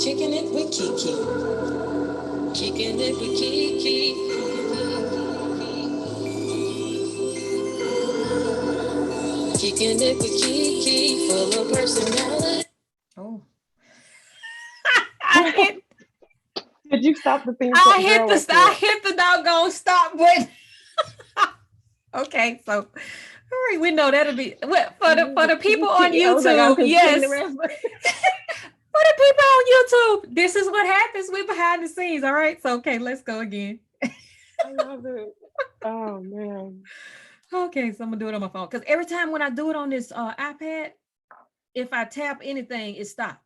Kicking it with KeKe. Kicking it with KeKe. Kicking it with KeKe. Full of personality. Oh. I hit Did you stop the theme I song, hit girl? I hit the doggone stop button. Okay, so all right, we know that'll be what for the people on I was like, YouTube. Yes. the rest. For the people on YouTube, this is what happens with behind the scenes. All right. So okay, let's go again. I love it. Oh man. Okay, so I'm gonna do it on my phone. Because every time when I do it on this iPad, if I tap anything, it stops.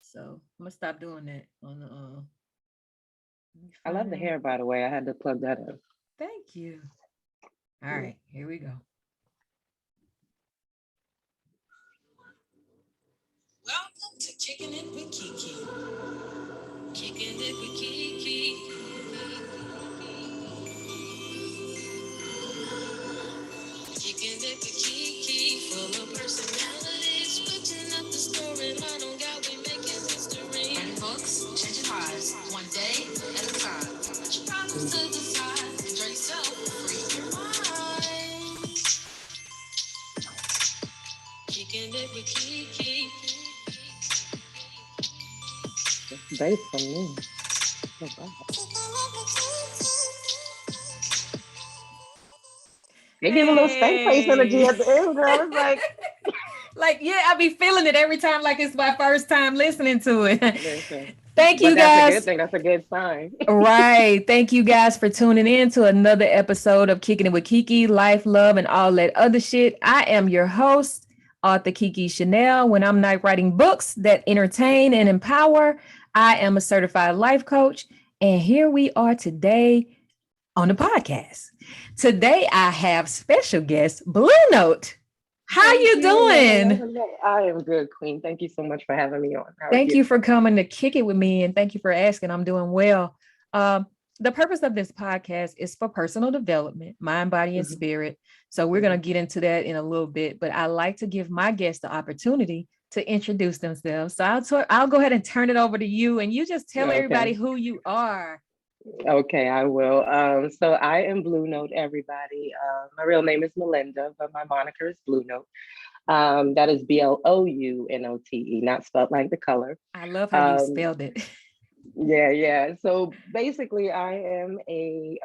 So I'm gonna stop doing that on the I love the hair, by the way. I had to plug that in. Thank you. All right, here we go. Welcome to Kicking It with KeKe. Kicking It with KeKe. Kicking It with KeKe. Full of personalities. Switching up the storyline on God, we making history. Writing books, changing lives, one day at a time. Put your problems to the side. Enjoy yourself. Free your mind. Kicking It with KeKe. Bass from me. Oh, wow. They give a little stank face energy at the end, girl. It's like, yeah, I be feeling it every time, like it's my first time listening to it. listen. Thank you, But that's guys. a good thing. That's a good sign. Right. Thank you guys for tuning in to another episode of Kicking It with KeKe, Life, Love, and all that other shit. I am your host, author KeKe Chanel. When I'm not writing books that entertain and empower, I am a certified life coach. And here we are today on the podcast. Today I have special guest, BLou Note. How you doing? Hello. I am good, Queen. Thank you so much for having me on. Thank you for coming to kick it with me, and thank you for asking. I'm doing well. The purpose of this podcast is for personal development, mind, body, and spirit. So we're going to get into that in a little bit, but I like to give my guests the opportunity to introduce themselves. So I'll go ahead and turn it over to you, and you just tell everybody who you are. Okay, I will. So I am BLou Note, everybody. My real name is Melinda, but my moniker is BLou Note. That is BLOU NOTE, not spelled like the color. I love how you spelled it. Yeah. So basically, I am a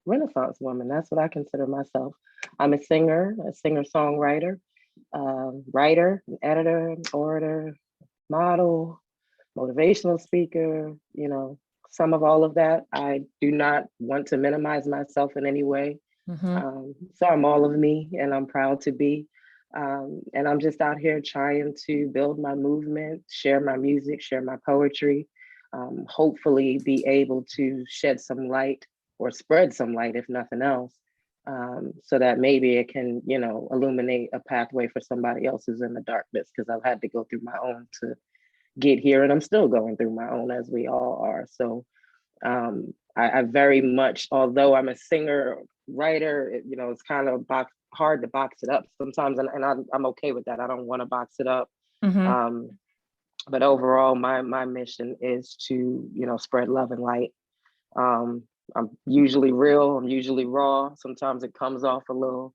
Renaissance woman. That's what I consider myself. I'm a singer-songwriter, writer, editor, orator, model, motivational speaker, some of all of that. I do not want to minimize myself in any way. So I'm all of me, and I'm proud to be. And I'm just out here trying to build my movement, share my music, share my poetry, hopefully be able to shed some light or spread some light, if nothing else, so that maybe it can, illuminate a pathway for somebody else who's in the darkness, because I've had to go through my own to get here, and I'm still going through my own, as we all are. So I very much, although I'm a singer, writer, it's kind of hard to box it up sometimes, and I'm okay with that. I don't want to box it up. But overall, my mission is to, spread love and light. I'm usually real, I'm usually raw. Sometimes it comes off a little,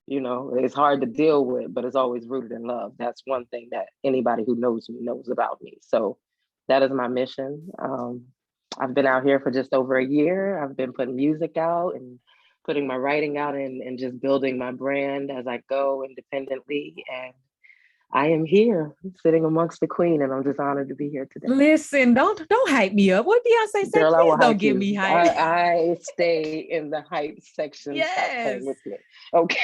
it's hard to deal with, but it's always rooted in love. That's one thing that anybody who knows me knows about me. So that is my mission. I've been out here for just over a year. I've been putting music out and putting my writing out, and just building my brand as I go independently. And I am here sitting amongst the queen, and I'm just honored to be here today. Listen, don't hype me up. What Beyonce said, Girl, please don't give me hype. I stay in the hype section. Yes. With me. Okay.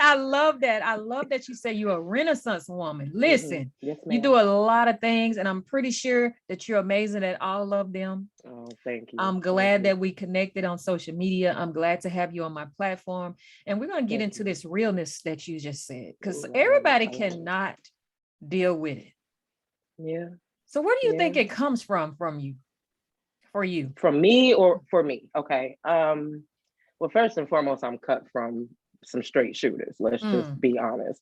I love that. I love that you say you're a Renaissance woman. Listen, yes, you do a lot of things, and I'm pretty sure that you're amazing at all of them. Oh, thank you. I'm glad that we connected on social media. I'm glad to have you on my platform. And we're going to get into this realness that you just said, because everybody cannot deal with it. Yeah. So where do you think it comes from you? For you? From me or for me? Okay. Well, first and foremost, I'm cut from some straight shooters. Let's just be honest.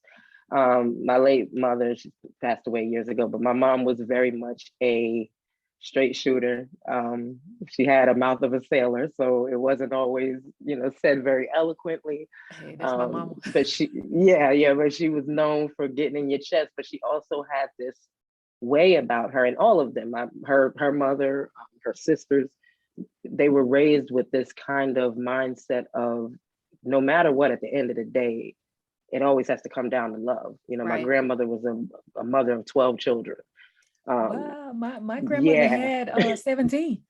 My late mother, she passed away years ago, but my mom was very much a straight shooter. She had a mouth of a sailor, so it wasn't always, said very eloquently. Hey, that's my mama. But yeah, but she was known for getting in your chest. But she also had this way about her, and all of them, her mother, her sisters, they were raised with this kind of mindset of no matter what, at the end of the day, it always has to come down to love. My Right. grandmother was a mother of 12 children. Wow, my grandmother Yeah, had 17.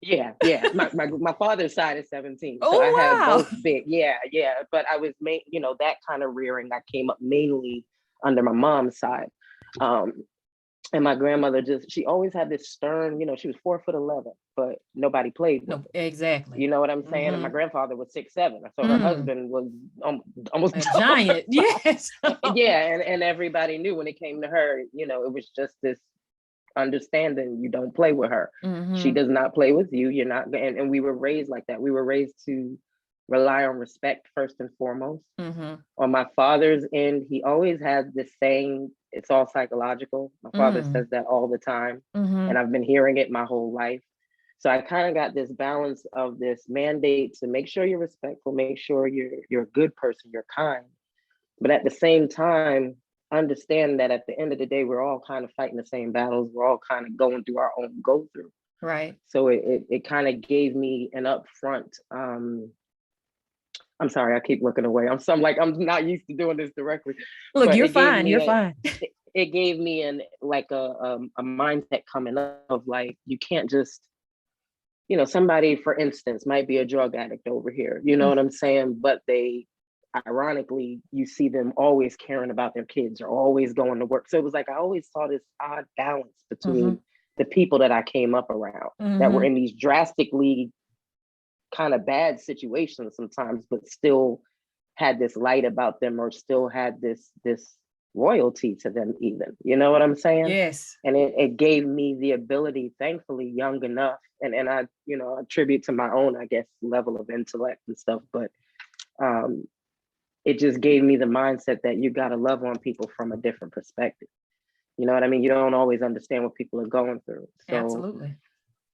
yeah. My father's side is 17. So I Oh had wow. both big, yeah. But I was that kind of rearing, I came up mainly under my mom's side. And my grandmother she always had this stern, she was 4'11", but nobody played with No, her. exactly. You know what I'm saying? And my Mm-hmm. grandfather was 6'7", so her husband was almost A giant. Yes. yeah, and everybody knew when it came to her, it was just this understanding: you don't play with her. She does not play with you. You're not. And we were raised like that. We were raised to rely on respect first and foremost. On my father's end, he always had this saying: it's all psychological. My father says that all the time, and I've been hearing it my whole life. So I kind of got this balance of this mandate to make sure you're respectful, make sure you're a good person, you're kind, but at the same time, understand that at the end of the day, we're all kind of fighting the same battles. We're all kind of going through our own go through. Right. So it kind of gave me an upfront. I'm sorry, I keep looking away. I'm not used to doing this directly. Look, but you're it gave fine. me You're fine. it gave me a mindset coming up of like, you can't just, somebody, for instance, might be a drug addict over here, you know what I'm saying? But ironically, you see them always caring about their kids or always going to work. So it was like, I always saw this odd balance between the people that I came up around that were in these drastically kind of bad situations sometimes, but still had this light about them, or still had this royalty to them even, you know what I'm saying? Yes. And it gave me the ability, thankfully young enough, and I attribute to my own, I guess, level of intellect and stuff, but it just gave me the mindset that you got to love on people from a different perspective. You know what I mean? You don't always understand what people are going through. So absolutely.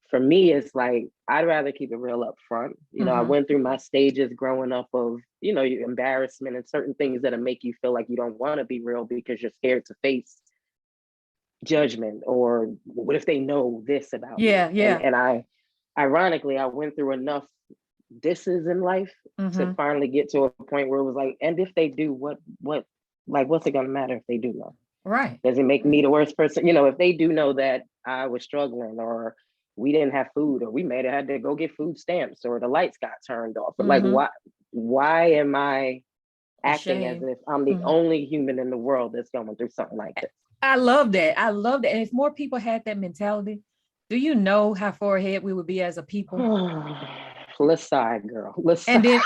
For me, it's like, I'd rather keep it real up front. I went through my stages growing up of, embarrassment and certain things that'll make you feel like you don't want to be real because you're scared to face judgment, or what if they know this about me? Yeah. And ironically, I went through enough disses in life to finally get to a point where it was like, and if they do, what's it gonna matter if they do know? Right. Does it make me the worst person? If they do know that I was struggling, or we didn't have food, or we may have had to go get food stamps, or the lights got turned off, but like, why am I acting as if I'm the only human in the world that's going through something like this? I love that. And if more people had that mentality, do you know how far ahead we would be as a people? Let's side, girl. Let's and then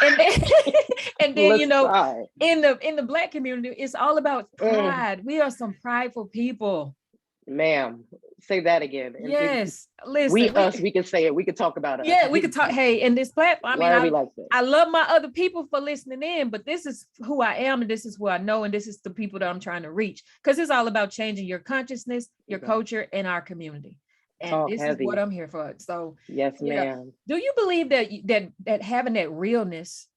and then let's side. in the Black community, it's all about pride. We are some prideful people. Ma'am, say that again. Yes, listen. We can say it. We can talk about it. Yeah, we could talk. Hey, in this platform, I love my other people for listening in, but this is who I am, and this is who I know, and this is the people that I'm trying to reach. Because it's all about changing your consciousness, your culture, and our community. And this is what I'm here for. So yes, ma'am. Do you believe that having that realness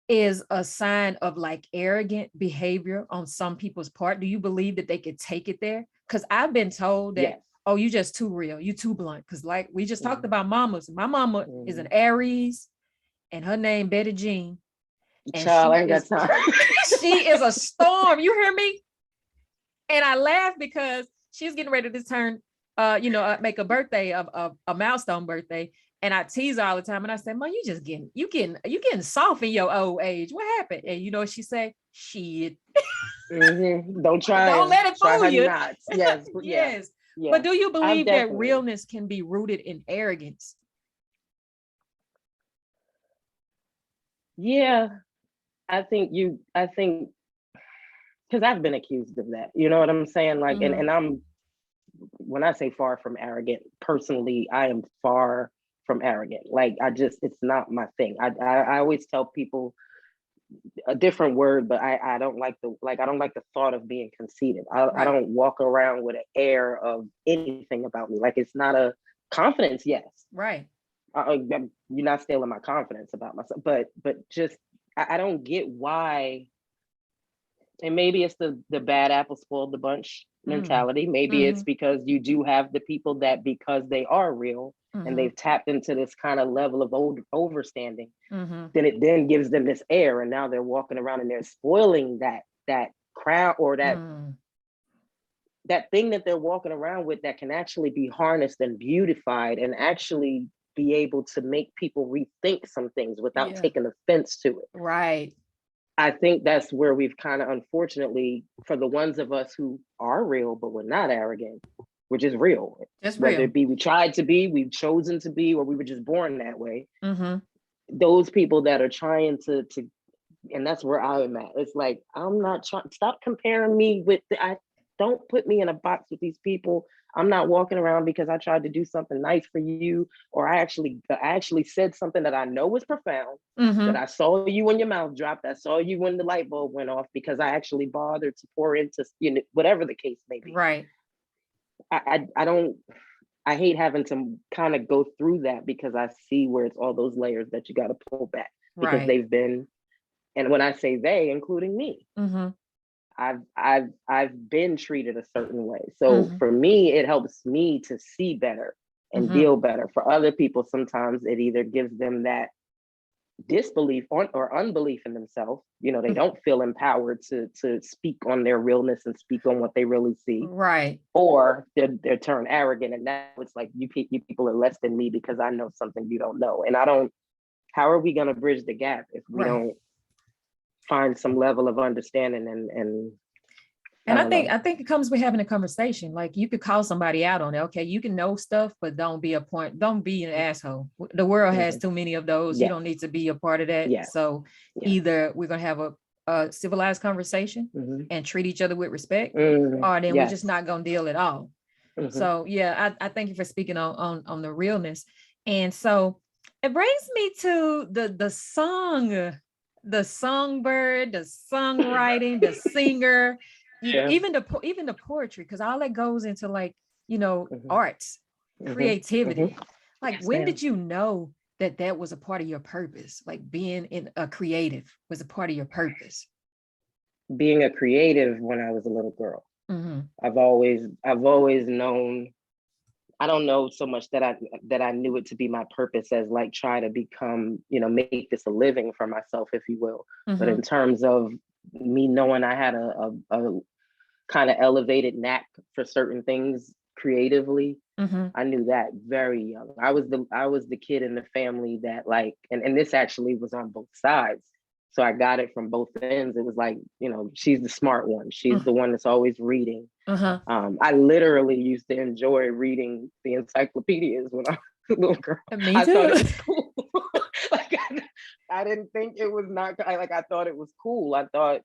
is a sign of like arrogant behavior on some people's part? Do you believe that they could take it there? Because I've been told that, oh, you just too real, you too blunt. Because like we just talked about mamas. My mama is an Aries, and her name Betty Jean. And child, I ain't got time. She is a storm. You hear me? And I laugh because she's getting ready to turn, make a birthday of a milestone birthday. And I tease her all the time. And I say, Mom, you getting soft in your old age. What happened? And you know what she say? Shit. Don't try. Don't let it fool you. Yes. Yes. Yeah. But do you believe that realness can be rooted in arrogance? Yeah, I think because I've been accused of that. You know what I'm saying? Like, and I'm, when I say far from arrogant, personally, I am far from arrogant. Like, it's not my thing. I always tell people, a different word, but I don't like I don't like the thought of being conceited. I don't walk around with an air of anything about me. Like, it's not a confidence, yes. Right. You're not stealing my confidence about myself, but just I don't get why. And maybe it's the bad apple spoiled the bunch mentality. Maybe it's because you do have the people that, because they are real and they've tapped into this kind of level of overstanding, then it then gives them this air, and now they're walking around and they're spoiling that crown, or that thing that they're walking around with, that can actually be harnessed and beautified and actually be able to make people rethink some things without taking offense to it. Right. I think that's where we've kind of, unfortunately, for the ones of us who are real, but we're not arrogant, we're just real. Whether it be we tried to be, we've chosen to be, or we were just born that way. Those people that are trying to, and that's where I'm at. It's like, I'm not trying, stop comparing me with, don't put me in a box with these people. I'm not walking around because I tried to do something nice for you, or I actually said something that I know was profound, that I saw you when your mouth dropped, I saw you when the light bulb went off, because I actually bothered to pour into, whatever the case may be. Right. I hate having to kind of go through that, because I see where it's all those layers that you got to pull back, because they've been, and when I say they, including me, I've been treated a certain way. So for me, it helps me to see better and deal better. For other people, sometimes it either gives them that disbelief or unbelief in themselves. They don't feel empowered to speak on their realness and speak on what they really see. Right. Or they're turned arrogant, and now it's like, you people are less than me because I know something you don't know. And how are we going to bridge the gap if we don't find some level of understanding and I think it comes with having a conversation. Like, you could call somebody out on it. Okay, you can know stuff, but don't be an asshole. The world has too many of those. You don't need to be a part of that. So either we're gonna have a civilized conversation and treat each other with respect, or then we're just not gonna deal at all. So I thank you for speaking on the realness. And so it brings me to the song, the songbird, the songwriting, the singer, even the poetry, because all that goes into, like, arts, creativity. Like, when did you know that was a part of your purpose? Like, being in a creative was a part of your purpose? Being a creative when I was a little girl. I've always known. I don't know so much that I knew it to be my purpose as, like, try to become, make this a living for myself, if you will. But in terms of me knowing I had a kind of elevated knack for certain things creatively, I knew that very young. I was the kid in the family that, like, and this actually was on both sides. So I got it from both ends. It was like, she's the smart one. She's the one that's always reading. I literally used to enjoy reading the encyclopedias when I was a little girl. Me too. I thought it was cool. Like, I didn't think it was not, like, I thought it was cool. I thought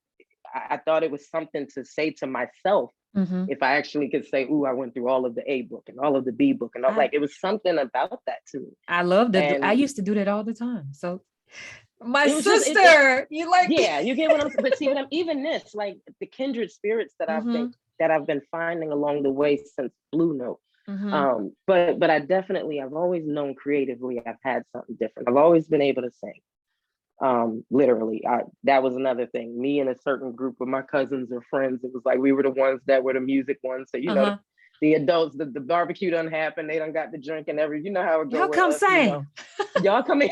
it was something to say to myself. If I actually could say, "Ooh, I went through all of the A book and all of the B book," and like, it was something about that to me. I loved it. I used to do that all the time. So my sister, you like, you get what I'm saying. But see, even this, like, the kindred spirits that I've been finding along the way since BLou Note. But I've always known creatively I've had something different. I've always been able to sing. Literally, that was another thing. Me and a certain group of my cousins or friends, it was like we were the ones that were the music ones. So the adults, the barbecue done happened. They done got the drink and everything. You know how it goes. Y'all come sing. Y'all come in.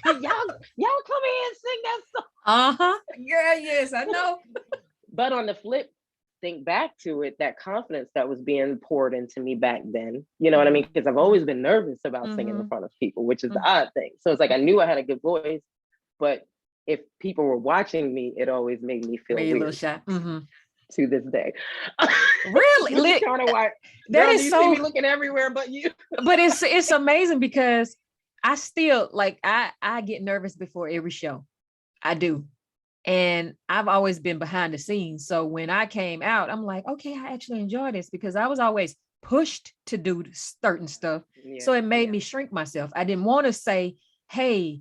y'all come in and sing that song. Yeah, yes, I know. But on the flip, think back to it, that confidence that was being poured into me back then. You know what I mean? Because I've always been nervous about singing in front of people, which is the odd thing. So it's like, I knew I had a good voice, but if people were watching me, it always made me feel weird. A little shy. To this day. Really? Kind of why that is so, see me looking everywhere but you. But it's amazing, because I still, like, I get nervous before every show. I do. And I've always been behind the scenes. So when I came out, I'm like, okay, I actually enjoy this, because I was always pushed to do certain stuff. So it made me shrink myself. I didn't want to say, hey,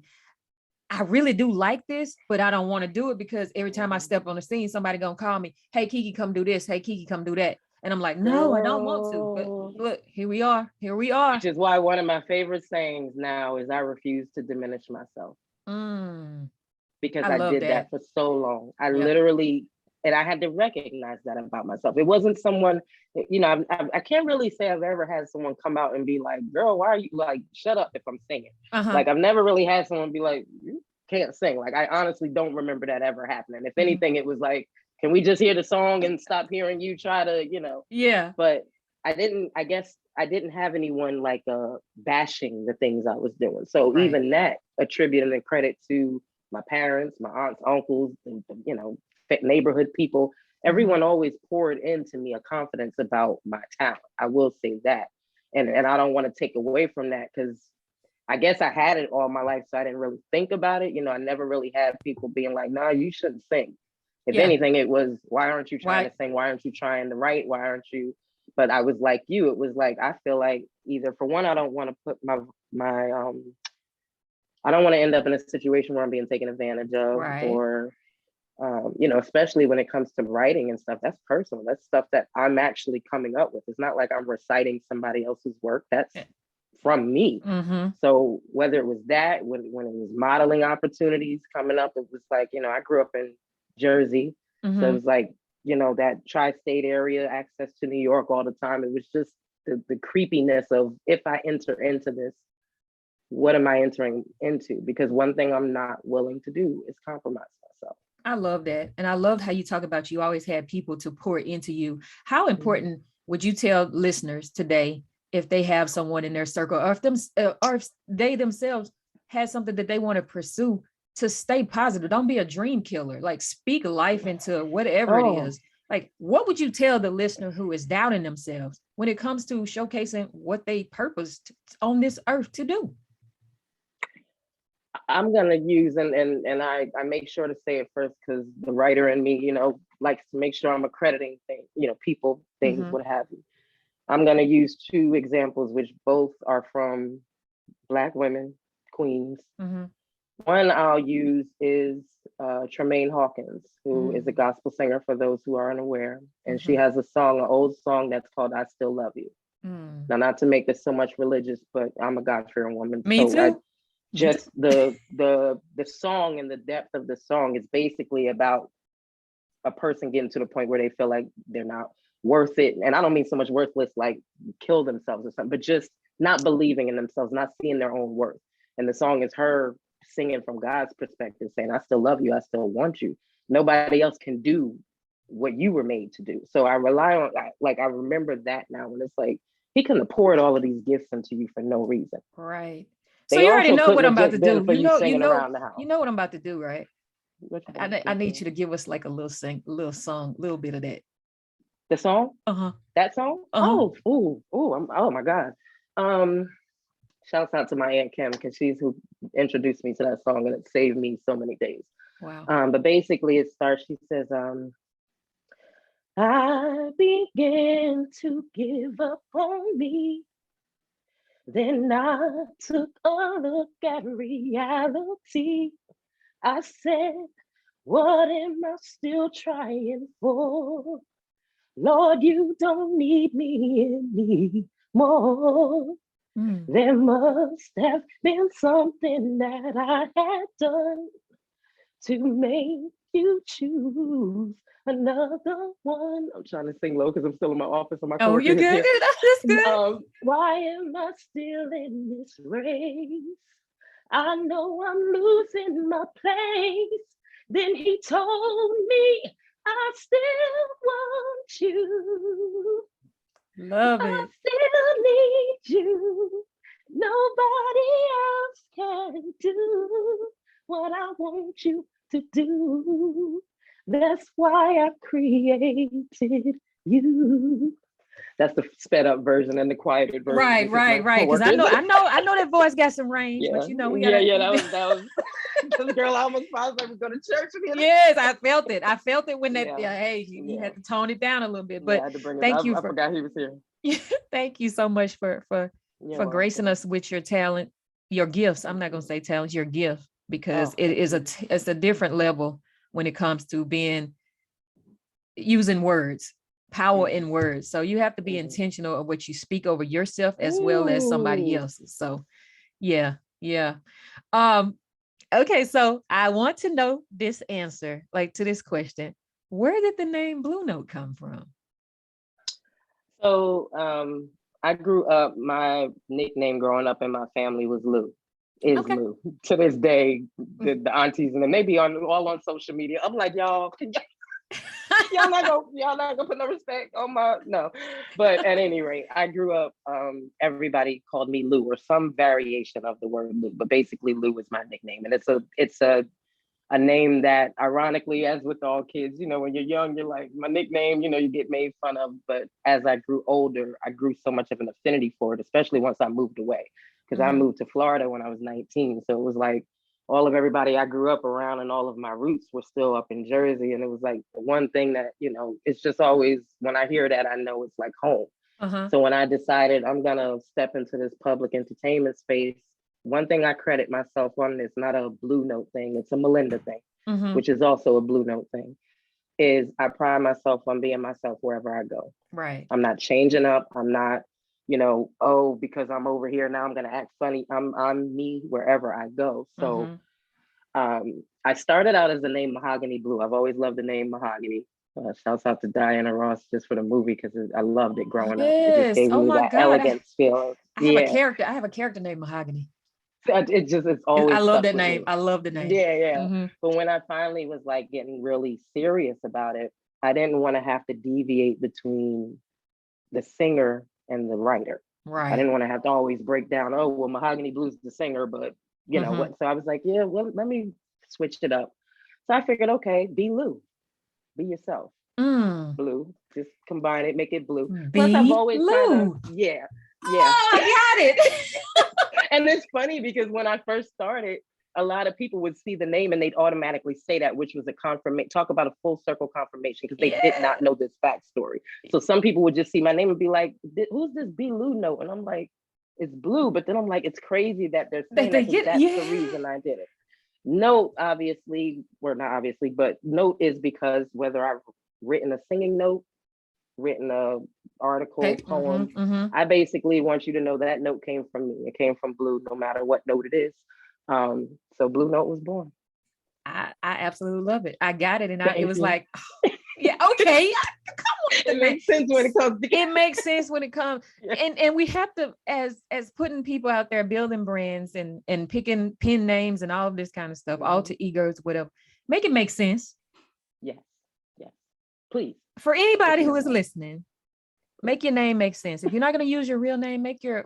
I really do like this, but I don't want to do it because every time I step on the scene, somebody gonna call me, hey, KeKe, come do this. Hey, KeKe, come do that. And I'm like, no, I don't want to. But Girl. look, here we are. Here we are. Which is why one of my favorite sayings now is I refuse to diminish myself. Mm, Because I I love did that that. for so long. I Yeah. literally, and I had to recognize that about myself. It wasn't someone, I can't really say I've ever had someone come out and be like, girl, why are you like, shut up if I'm singing. Uh-huh. Like, I've never really had someone be like, you can't sing. Like, I honestly don't remember that ever happening. If anything, it was like, can we just hear the song and stop hearing you try to. Yeah. But I guess I didn't have anyone like bashing the things I was doing. So Right. even that attributing the credit to my parents, my aunts, uncles, and, neighborhood people, everyone always poured into me a confidence about my talent. I will say that. And I don't want to take away from that because I guess I had it all my life, so I didn't really think about it. I never really had people being like, nah, you shouldn't sing. If Yeah. anything, it was, why aren't you trying Why? to sing? Why aren't you trying to write? Why aren't you? But I was like you. It was like, I feel like either, for one, I don't want to put my I don't want to end up in a situation where I'm being taken advantage of, Right. or especially when it comes to writing and stuff. That's personal. That's stuff that I'm actually coming up with. It's not like I'm reciting somebody else's work. That's from me. Mm-hmm. So whether it was that, when it was modeling opportunities coming up, it was like, I grew up in Jersey. So it was like, that tri-state area, access to New York all the time. It was just the creepiness of, if I enter into this, what am I entering into? Because one thing I'm not willing to do is compromise myself. I love that. And I love how you talk about you always had people to pour into you. How important would you tell listeners today if they have someone in their circle, or if they themselves had something that they want to pursue, to stay positive? Don't be a dream killer. Like, speak life into whatever it is. Like, what would you tell the listener who is doubting themselves when it comes to showcasing what they purposed on this earth to do? I'm gonna use, and I make sure to say it first because the writer in me, likes to make sure I'm accrediting things, people, things, what have you. I'm gonna use two examples, which both are from Black women, queens. One I'll use is Tremaine Hawkins, who is a gospel singer for those who are unaware. And she has a song, an old song that's called I Still Love You. Now, not to make this so much religious, but I'm a God-fearing woman. Me too. Just the song and the depth of the song is basically about a person getting to the point where they feel like they're not worth it. And I don't mean so much worthless, like kill themselves or something, but just not believing in themselves, not seeing their own worth. And the song is her singing from God's perspective, saying, I still love you, I still want you. Nobody else can do what you were made to do. So I rely on, I remember that now, when it's like, he couldn't have poured all of these gifts into you for no reason. Right. So They you already also know what couldn't I'm have about just to been do. for you singing around the house. You know what I'm about to do, right? I I need you to give us like a little song, a little bit of that. The song? That song? Uh-huh. Oh my God. Shouts out to my Aunt Kim, because she's who introduced me to that song, and it saved me so many days. Wow. But basically it starts, she says, I began to give up on me. Then I took a look at reality. I said, what am I still trying for? Lord, you don't need me anymore. There must have been something that I had done to make you choose another one. I'm trying to sing low because I'm still in my office and my coworker. Oh, you're good. That's good. Why am I still in this race? I know I'm losing my place. Then he told me, I still want you. Love it. I still need you. Nobody else can do what I want you to do. That's why I created you. That's the sped up version and the quieted version. Right. Because I know that voice got some range, but we gotta. That was. Because girl, I almost thought I was going to church again. Yes, I felt it. when that. Hey, you had to tone it down a little bit. But thank you. I forgot he was here. Thank you so much for gracing us with your talent, your gifts. I'm not gonna say talent, your gift. because Oh, it's a different level when it comes to using words, power in words. So you have to be intentional of what you speak over yourself as well as somebody Ooh. else's. So yeah, yeah. Um, okay, so I want to know this answer, like to this question. Where did the name BLou Note come from? So I grew up, my nickname growing up in my family was Lou, is Okay. Lou. To this day, the aunties and they be all on social media. I'm like, y'all, y'all not gonna put no respect on my no. But at any rate, I grew up, everybody called me Lou or some variation of the word Lou, but basically Lou is my nickname. And it's a name that ironically, as with all kids, when you're young, you're like, my nickname, you get made fun of. But as I grew older, I grew so much of an affinity for it, especially once I moved away. Because I moved to Florida when I was 19. So it was like all of everybody I grew up around and all of my roots were still up in Jersey. And it was like the one thing that, it's just always, when I hear that, I know it's like home. Uh-huh. So when I decided I'm gonna step into this public entertainment space, one thing I credit myself on, is not a BLou Note thing, it's a Melinda thing, Mm-hmm. which is also a BLou Note thing, is I pride myself on being myself wherever I go. Right. I'm not changing up. I'm not, because I'm over here now, I'm gonna act funny. I'm me wherever I go. So I started out as the name Mahogany Blue. I've always loved the name Mahogany. Shouts out to Diana Ross just for the movie because I loved it growing up. It just Yes. gave Oh me my that God. elegance feeling. I have a Yeah, character. I have a character named Mahogany. it's I always love stuck that with name. me. I love the name. Yeah, yeah. Mm-hmm. But when I finally was like getting really serious about it, I didn't want to have to deviate between the singer and the writer. I Right. didn't want to have to always break down, oh, well, Mahogany Blue's the singer, but Mm-hmm. what? So I was like, yeah, well, let me switch it up. So I figured, okay, be Lou, be yourself. Mm. Blue, just combine it, make it blue. Plus, I've Be always kind of, Lou. yeah, yeah. Oh, I got it. And it's funny because when I first started, a lot of people would see the name and they'd automatically say that, which was a confirmation. Talk about a full circle confirmation because they did Yeah. not know this backstory. So some people would just see my name and be like, "Who's this BLou Note?" And I'm like, "It's Blue." But then I'm like, it's crazy that they're saying They that because get that's the yeah. reason I did it. Note, obviously, well, not obviously, but note is because whether I've written a singing note, written a Okay. article, Mm-hmm. poem, Mm-hmm. I basically want you to know that note came from me. It came from Blue, no matter what note it is. So BLou Note was born. I absolutely love it. I got it. And it Thank was you. like, oh, yeah, okay. Come on with It the name. makes sense when it comes to It makes sense when it comes. yeah. And we have to, as putting people out there, building brands and picking pen names and all of this kind of stuff, alter egos, whatever, make it make sense. Yes, yes. Please, For if anybody you who don't is mind. listening, make your name make sense. If you're not going to use your real name, make your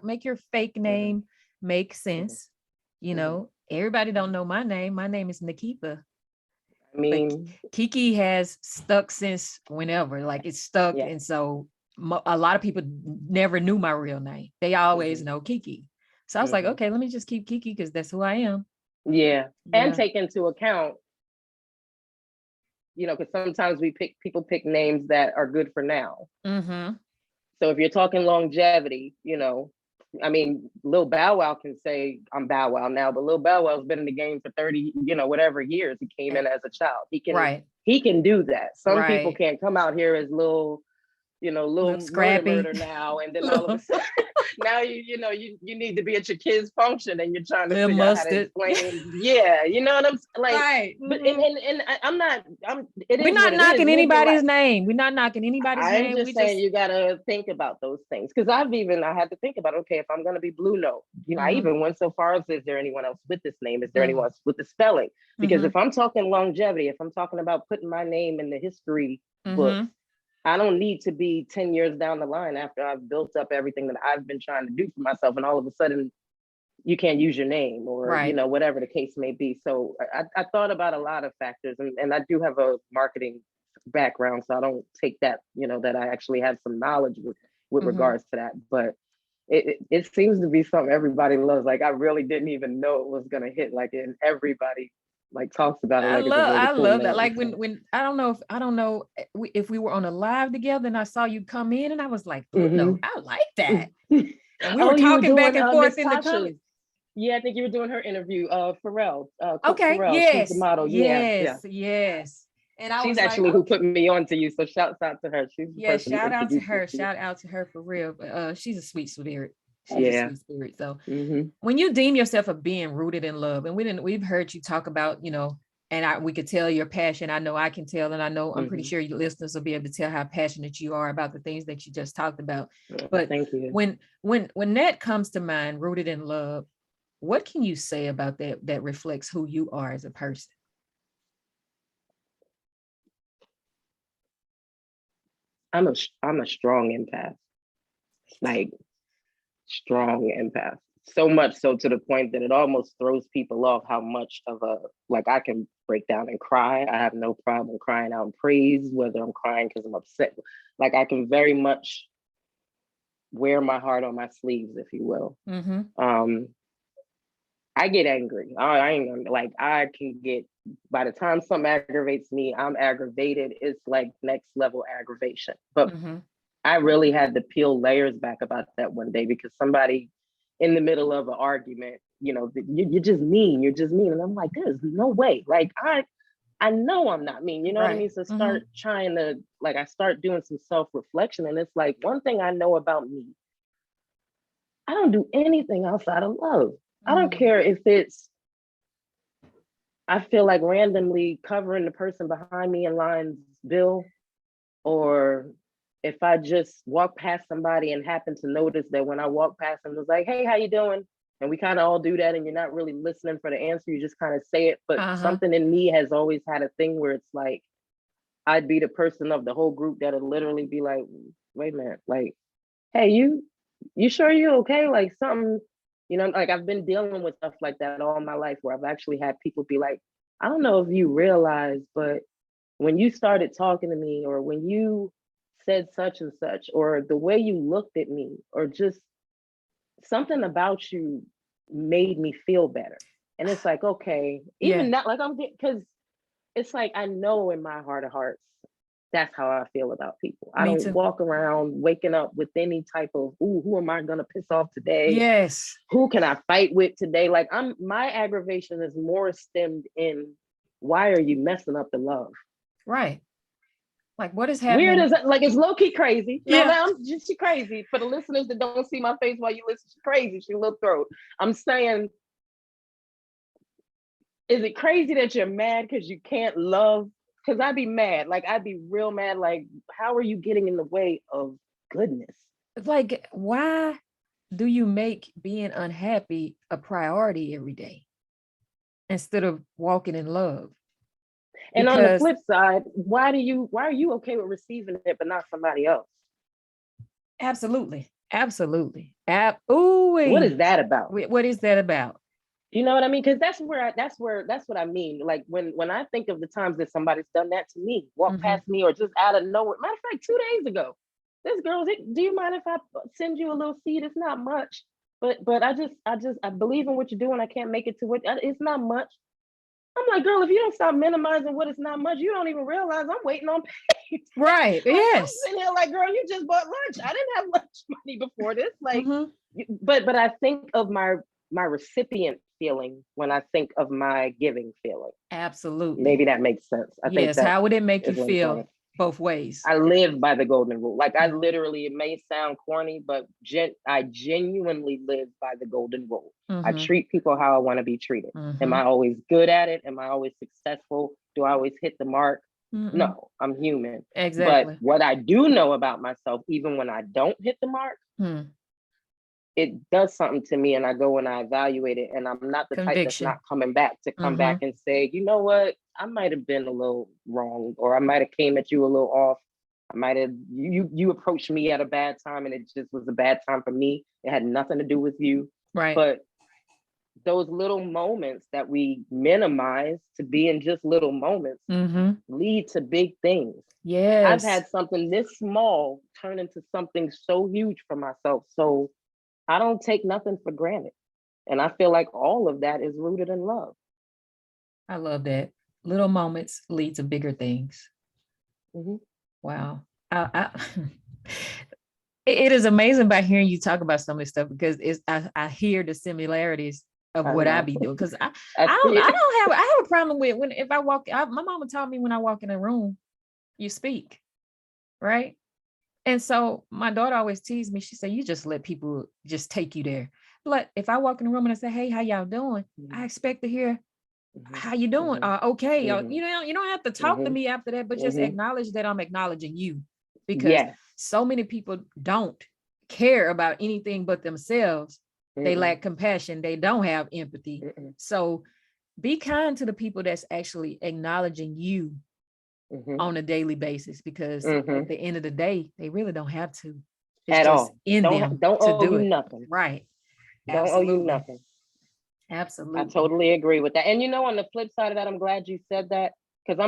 fake Mm-hmm, name make mm-hmm, sense. mm-hmm, Everybody don't mm-hmm. know my name. My name is Nikita, I but mean, KeKe has stuck since whenever, like it's stuck. yeah. And so a lot of people never knew my real name. They always Mm-hmm, know KeKe. So I was like, mm-hmm. okay, let me just keep KeKe because that's who I am. Yeah. And Yeah. take into account, because sometimes people pick names that are good for now. Mm-hmm. So if you're talking longevity, I mean, Lil Bow Wow can say I'm Bow Wow now, but Lil Bow Wow's been in the game for 30, whatever years. He came in as a child. Right. He can do that. Some people Right. can't come out here as Little little scrappy. murder now, and then all of a Little, sudden now you need to be at your kids' function and you're trying to little figure out how to mustard. explain. Yeah, you know what I'm like. Right. But Mm-hmm. I'm not. It We're is what not it is. knocking Living anybody's life. name. We're not knocking anybody's I'm name. just We saying just you gotta think about those things because I had to think about, okay, if I'm gonna be BLou Note, I mm-hmm. even went so far as, is there anyone else with this name? Is there anyone Mm-hmm. else with the spelling? Because Mm-hmm. if I'm talking longevity, if I'm talking about putting my name in the history books, Mm-hmm. I don't need to be 10 years down the line after I've built up everything that I've been trying to do for myself, and all of a sudden you can't use your name or Right. whatever the case may be. So I thought about a lot of factors, and I do have a marketing background, so I don't take that, that I actually have some knowledge with Mm-hmm. regards to that. But it seems to be something everybody loves. Like I really didn't even know it was gonna hit like it, and everybody like talks about it like it's a really I cool love that. name. Like So. when I don't know if we were on a live together and I saw you come in and I was like, Blue Mm-hmm. Note, I like that. And we were Oh, you were talking back doing and Miss forth in the comments. Tasha's. Yeah, I think you were doing her interview. Pharrell, Coach Okay. Pharrell. She's the Yes. model. Yeah, yeah. Yes. Yes. And I She's was like, actually who okay. put me on to you. So shouts out to her. She's the Yeah, person who shout out to introduced me her. to you. Shout out to her for real. But she's a sweet spirit. She's a Yeah. sweet spirit. So Mm-hmm. when you deem yourself a being rooted in love, and we've heard you talk about, and we could tell your passion. I know I can tell, and I know I'm pretty Mm-hmm. sure your listeners will be able to tell how passionate you are about the things that you just talked about. Oh, But thank you. when that comes to mind, rooted in love, what can you say about that reflects who you are as a person? I'm a strong empath. Like strong empath. So much so to the point that it almost throws people off how much of a like I can break down and cry. I have no problem crying out in praise, whether I'm crying because I'm upset. Like I can very much wear my heart on my sleeves, if you will. Mm-hmm. I get angry. I ain't gonna like I can get by the time something aggravates me, I'm aggravated. It's like next level aggravation. But Mm-hmm. I really had to peel layers back about that one day because somebody in the middle of an argument, you're just mean. You're just mean. And I'm like, there's no way. Like I know I'm not mean. You know what I Right. mean? So Mm-hmm. start trying to like I start doing some self-reflection. And it's like one thing I know about me, I don't do anything outside of love. I don't Mm. care if it's I feel like randomly covering the person behind me in line's bill, or if I just walk past somebody and happen to notice that when I walk past them, it's like, hey, how you doing? And we kind of all do that, and you're not really listening for the answer. You just kind of say it. But Uh-huh. something in me has always had a thing where it's like I'd be the person of the whole group that'll literally be like, wait a minute, like, hey, you sure you okay? Like something, like I've been dealing with stuff like that all my life where I've actually had people be like, I don't know if you realize, but when you started talking to me, or when you said such and such, or the way you looked at me, or just something about you made me feel better. And it's like, okay, Yeah. even that, like because it's like I know in my heart of hearts, that's how I feel about people. I Me don't too. walk around waking up with any type of, ooh, who am I gonna piss off today? Yes. Who can I fight with today? Like my aggravation is more stemmed in why are you messing up the love? Right. Like what is Weird happening? as like it's low key crazy. No, Yeah. I'm just she crazy. For the listeners that don't see my face while you listen, she's crazy. She little throat. I'm saying, is it crazy that you're mad because you can't love? Because I'd be mad. Like I'd be real mad. Like, how are you getting in the way of goodness? Like, why do you make being unhappy a priority every day instead of walking in love? And on the Because flip side, why are you okay with receiving it but not somebody else? absolutely, absolutely. What Ooh, is that about? what is that about? You know what I mean? Because that's what I mean. Like when I think of the times that somebody's done that to me, walk Mm-hmm. past me, or just out of nowhere. Matter of fact, 2 days ago, this girl's. Do you mind if I send you a little seed? It's not much, but I believe in what you're doing. I can't make it to what it's not much. I'm like, girl, if you don't stop minimizing what it's not much, you don't even realize I'm waiting on pay. Right. Like I'm Yes. sitting here like, girl, you just bought lunch. I didn't have lunch money before this. Like, Mm-hmm. but I think of my recipient feeling when I think of my giving feeling. Absolutely. Maybe that makes sense. I think Yes. that How would it make you is what I'm feel saying. both ways? I live by the golden rule. Like I Mm-hmm. literally, it may sound corny, but I genuinely live by the golden rule. I Mm-hmm. treat people how I want to be treated. Am Mm-hmm. I always good at it? Am I always successful? Do I always hit the mark? Mm-mm. No, I'm human. But Exactly. what I do know about myself, even when I don't hit the mark, Hmm. it does something to me, and I go and I evaluate it, and I'm not the type that's not Conviction. coming back to come Mm-hmm. back and say, you know what, I might have been a little wrong, or I might have came at you a little off. I might have you approached me at a bad time, and it just was a bad time for me. It had nothing to do with you. Right. But those little moments that we minimize to being just little moments Mm-hmm. lead to big things. I've Yes. had something this small turn into something so huge for myself. So I don't take nothing for granted. And I feel like all of that is rooted in love. I love that. Little moments lead to bigger things. Mm-hmm. Wow. It is amazing by hearing you talk about some of this stuff because I hear the similarities of I what I know. be doing. Cause I see it. I have a problem with when, if I walk, my mama taught me when I walk in a room, you speak, right? And so my daughter always teased me. She said, you just let people just take you there. But if I walk in the room and I say, hey, how y'all doing? I expect to hear, Mhm, how you doing? mhm, Okay. mhm, You don't have to talk to mhm, me after that, but just mhm. acknowledge that I'm acknowledging you, because Yes. so many people don't care about anything but themselves. They Mm-mm, lack compassion. They don't have empathy. mm-mm, So be kind to the people that's actually acknowledging you mhm, on a daily basis, because at mhm. the end of the day, they really don't have to. It's At just all. in them Don't to owe do you it. nothing. Right. Don't owe you Absolutely. nothing. I Absolutely. totally agree with that. And on the flip side of that, I'm glad you said that because I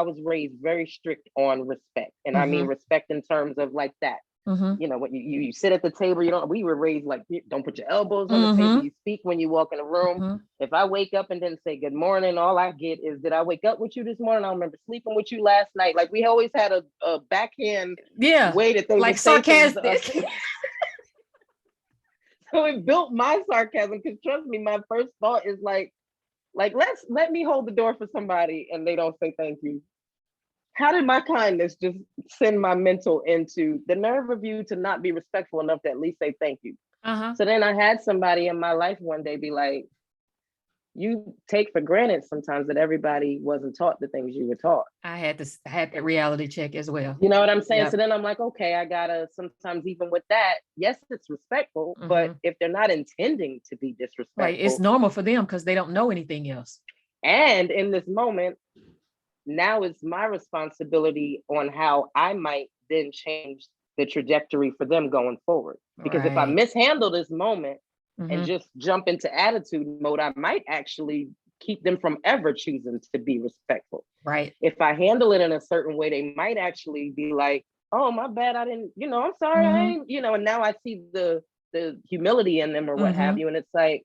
was raised very strict on respect. And I mean Mm-hmm. respect in terms of like that. Mm-hmm. When you sit at the table, we were raised like, don't put your elbows on the table. Mm-hmm. You speak when you walk in a room. Mm-hmm. If I wake up and then say good morning, all I get is, did I wake up with you this morning? I remember sleeping with you last night. Like we always had a backhand Yeah. way that they Like would say things to us. sarcastic. So it built my sarcasm because trust me, my first thought is like let me hold the door for somebody and they don't say thank you. How did my kindness just send my mental into the nerve of you to not be respectful enough to at least say thank you? Uh-huh. So then I had somebody in my life one day be like, you take for granted sometimes that everybody wasn't taught the things you were taught. I had that reality check as well. You know what I'm saying? Yep. So then I'm like, okay, I gotta sometimes, even with that, yes, it's respectful, but Mm-hmm. if they're not intending to be Right. It's disrespectful, normal for them because they don't know anything else. and in this moment, now it's my responsibility on how I might then change the trajectory for them going forward. Because if I Right. mishandle this moment and Mm-hmm. just jump into attitude mode, I might actually keep them from ever choosing to be respectful. Right. If I handle it in a certain way, they might actually be like, oh, my bad, I didn't, I'm sorry, I Mm-hmm. ain't, and now I see the humility in them or what Mm-hmm. have you. And it's like,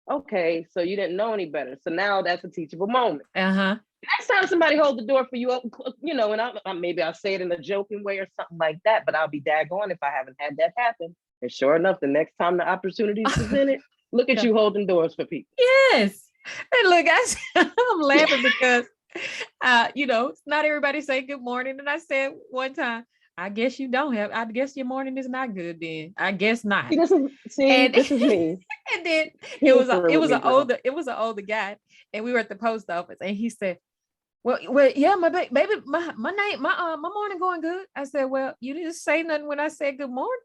okay, so you didn't know any better. So now that's a teachable moment. Uh-huh. Next time somebody holds the door for you, and maybe I'll say it in a joking way or something like that, but I'll be daggone if I haven't had that happen. And sure enough, the next time the opportunity is presented, look at Yeah. you holding doors for people. Yes. And look, I'm laughing because not everybody say good morning. And I said one time, I guess you don't have, I guess your morning is not good then. I guess not. And This is me. and then He ain't for real with me, girl. it was an older guy, and we were at the post office, and he said, well, yeah, my baby, my morning going good. I said, well, you didn't say nothing when I said good morning.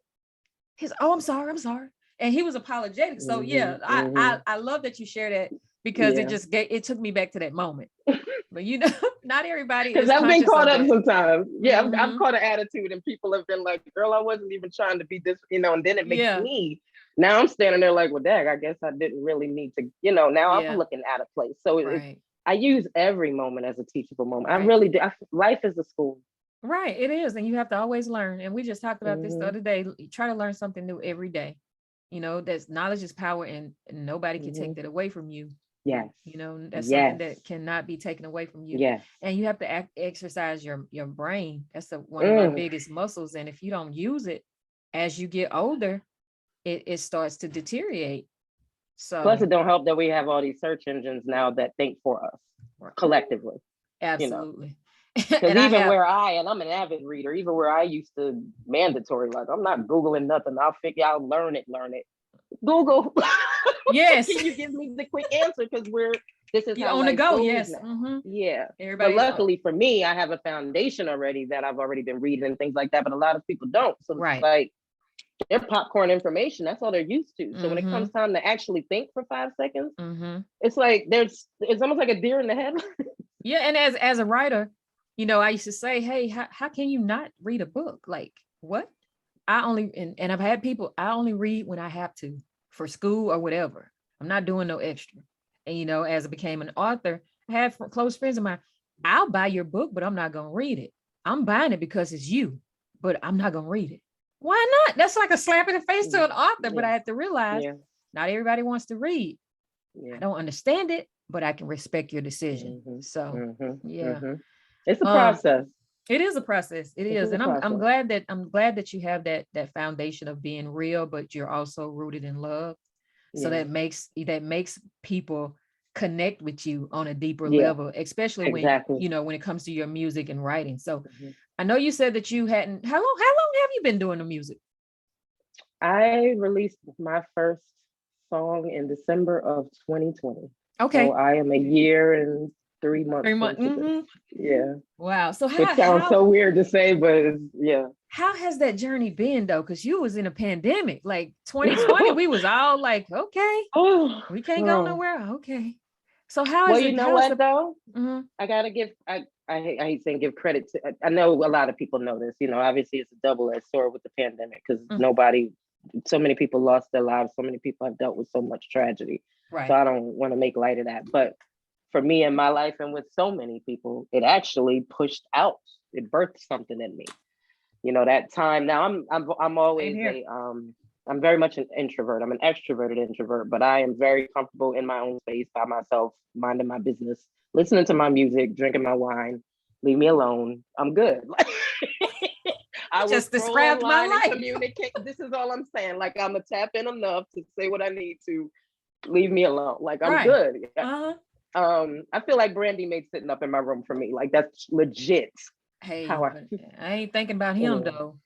He's, oh, I'm sorry. And he was apologetic. So yeah, I love that you share that, because Yeah. it took me back to that moment. But not everybody Because is I've been conscious caught of up that. sometimes. Yeah, I've Mm-hmm. caught an attitude and people have been like, girl, I wasn't even trying to be this, and then it makes Yeah. me, now I'm standing there like, well, dang, I guess I didn't really need to, now I'm Yeah. looking out of place. So Right. I use every moment as a teachable moment. I Right. really do. Life is a school. Right. It is. And you have to always learn. And we just talked about this the Mm-hmm. other day. Try to learn something new every day. That's knowledge is power, and nobody can Mm-hmm. take that away from you. Yes. That's something Yes. that cannot be taken away from you. Yes. And you have to exercise your brain. That's one of our biggest muscles. And if you don't use it as you get older, it starts to deteriorate. So Plus, it don't help that we have all these search engines now that think for us collectively. absolutely. Because And I even have, and I'm an avid reader, even where I used to mandatory, like I'm not Googling nothing. I'll learn it. Google. yes. Can you give me the quick answer? Because this is You how on the life go. goes Yes. now. Mm-hmm. Yeah. But Everybody's luckily for me, I have a foundation already that I've already been reading and things like that. But a lot of people don't. So it's right. like they're popcorn information. That's all they're used to. So when it Mm-hmm. comes time to actually think for 5 seconds, Mm-hmm. it's like it's almost like a deer in the headlights. Yeah. And as a writer, I used to say, hey, how can you not read a book? Like, what? And I've had people, I only read when I have to, for school or whatever. I'm not doing no extra. And, as I became an author, I had close friends of mine, I'll buy your book, but I'm not going to read it. I'm buying it because it's you, but I'm not going to read it. Why not? That's like a slap in the face to an author. But I had to realize not everybody wants to read. I don't understand it, but I can respect your decision. So yeah. It's a process. It is a process. It is. And I'm glad that you have that foundation of being real, but you're also rooted in love. So Yeah. that makes people connect with you on a deeper Yeah. level, especially when, Exactly. when it comes to your music and writing. So Mhm. I know you said that you hadn't, how long have you been doing the music? I released my first song in December of 2020. So Okay. I am a year and 3 months 3 months. into this. Yeah. Wow. So Which sounds so weird to say, but yeah. how has that journey been though? Because you was in a pandemic, like 2020, we was all like, okay, Oh, we can't go oh. nowhere. Okay. So how Well, is you it? know How is what the though? Mhm. I gotta give I hate saying give credit to I know a lot of people know this, obviously it's a double-edged sword with the pandemic because Mm. so many people lost their lives, so many people have dealt with so much tragedy. So Right. I don't want to make light of that. But for me in my life and with so many people, it actually pushed out, it birthed something in me. That time. Now I'm Same always here. I'm very much an introvert. I'm an extroverted introvert, but I am very comfortable in my own space by myself, minding my business, listening to my music, drinking my wine. Leave me alone. I'm good. I You will just scroll described my online and life. communicate. This is all I'm saying. Like I'm gonna tap in enough to say what I need to. Leave me alone. Like I'm Right. good. Uh-huh. I feel like Brandy made sitting up in my room for me. Like that's legit Hey, how but I ain't thinking about him anyway. though.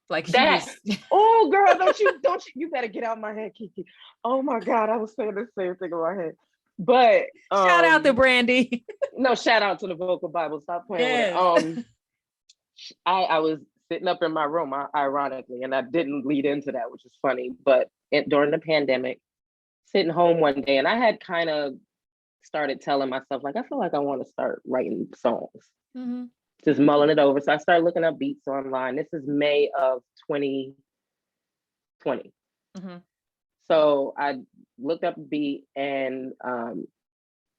Like he That was oh girl, don't you better get out my head, KeKe. Oh my God, I was saying the same thing in my head. But shout out to Brandy. no, shout out to the vocal Bible. Stop playing with it. Yes. I was sitting up in my room, ironically, and I didn't lead into that, which is funny. But during the pandemic, sitting home one day, and I had kind of started telling myself, like, I feel like I want to start writing songs. Mm-hmm. Just mulling it over. So I started looking up beats online. This is May of 2020. Mm-hmm. So I looked up a beat, and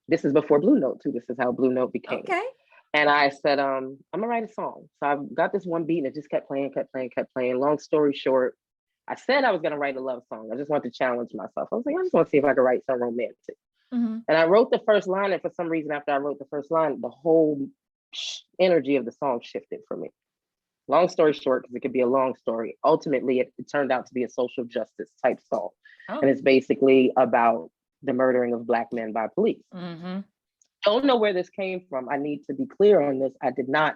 this is before BLou Note too. This is how BLou Note became. Okay. And I said, I'm gonna write a song. So I got this one beat, and it just kept playing, kept playing, kept playing. Long story short, I said I was gonna write a love song. I just wanted to challenge myself. I was like, I just want to see if I could write something romantic. Mm-hmm. And I wrote the first line, and for some reason, after I wrote the first line, the whole energy of the song shifted for me. Long story short, because it could be a long story, ultimately it turned out to be a social justice type song. Oh. And it's basically about the murdering of Black men by police. Mm-hmm. Don't know where this came from. I need to be clear on this. I did not,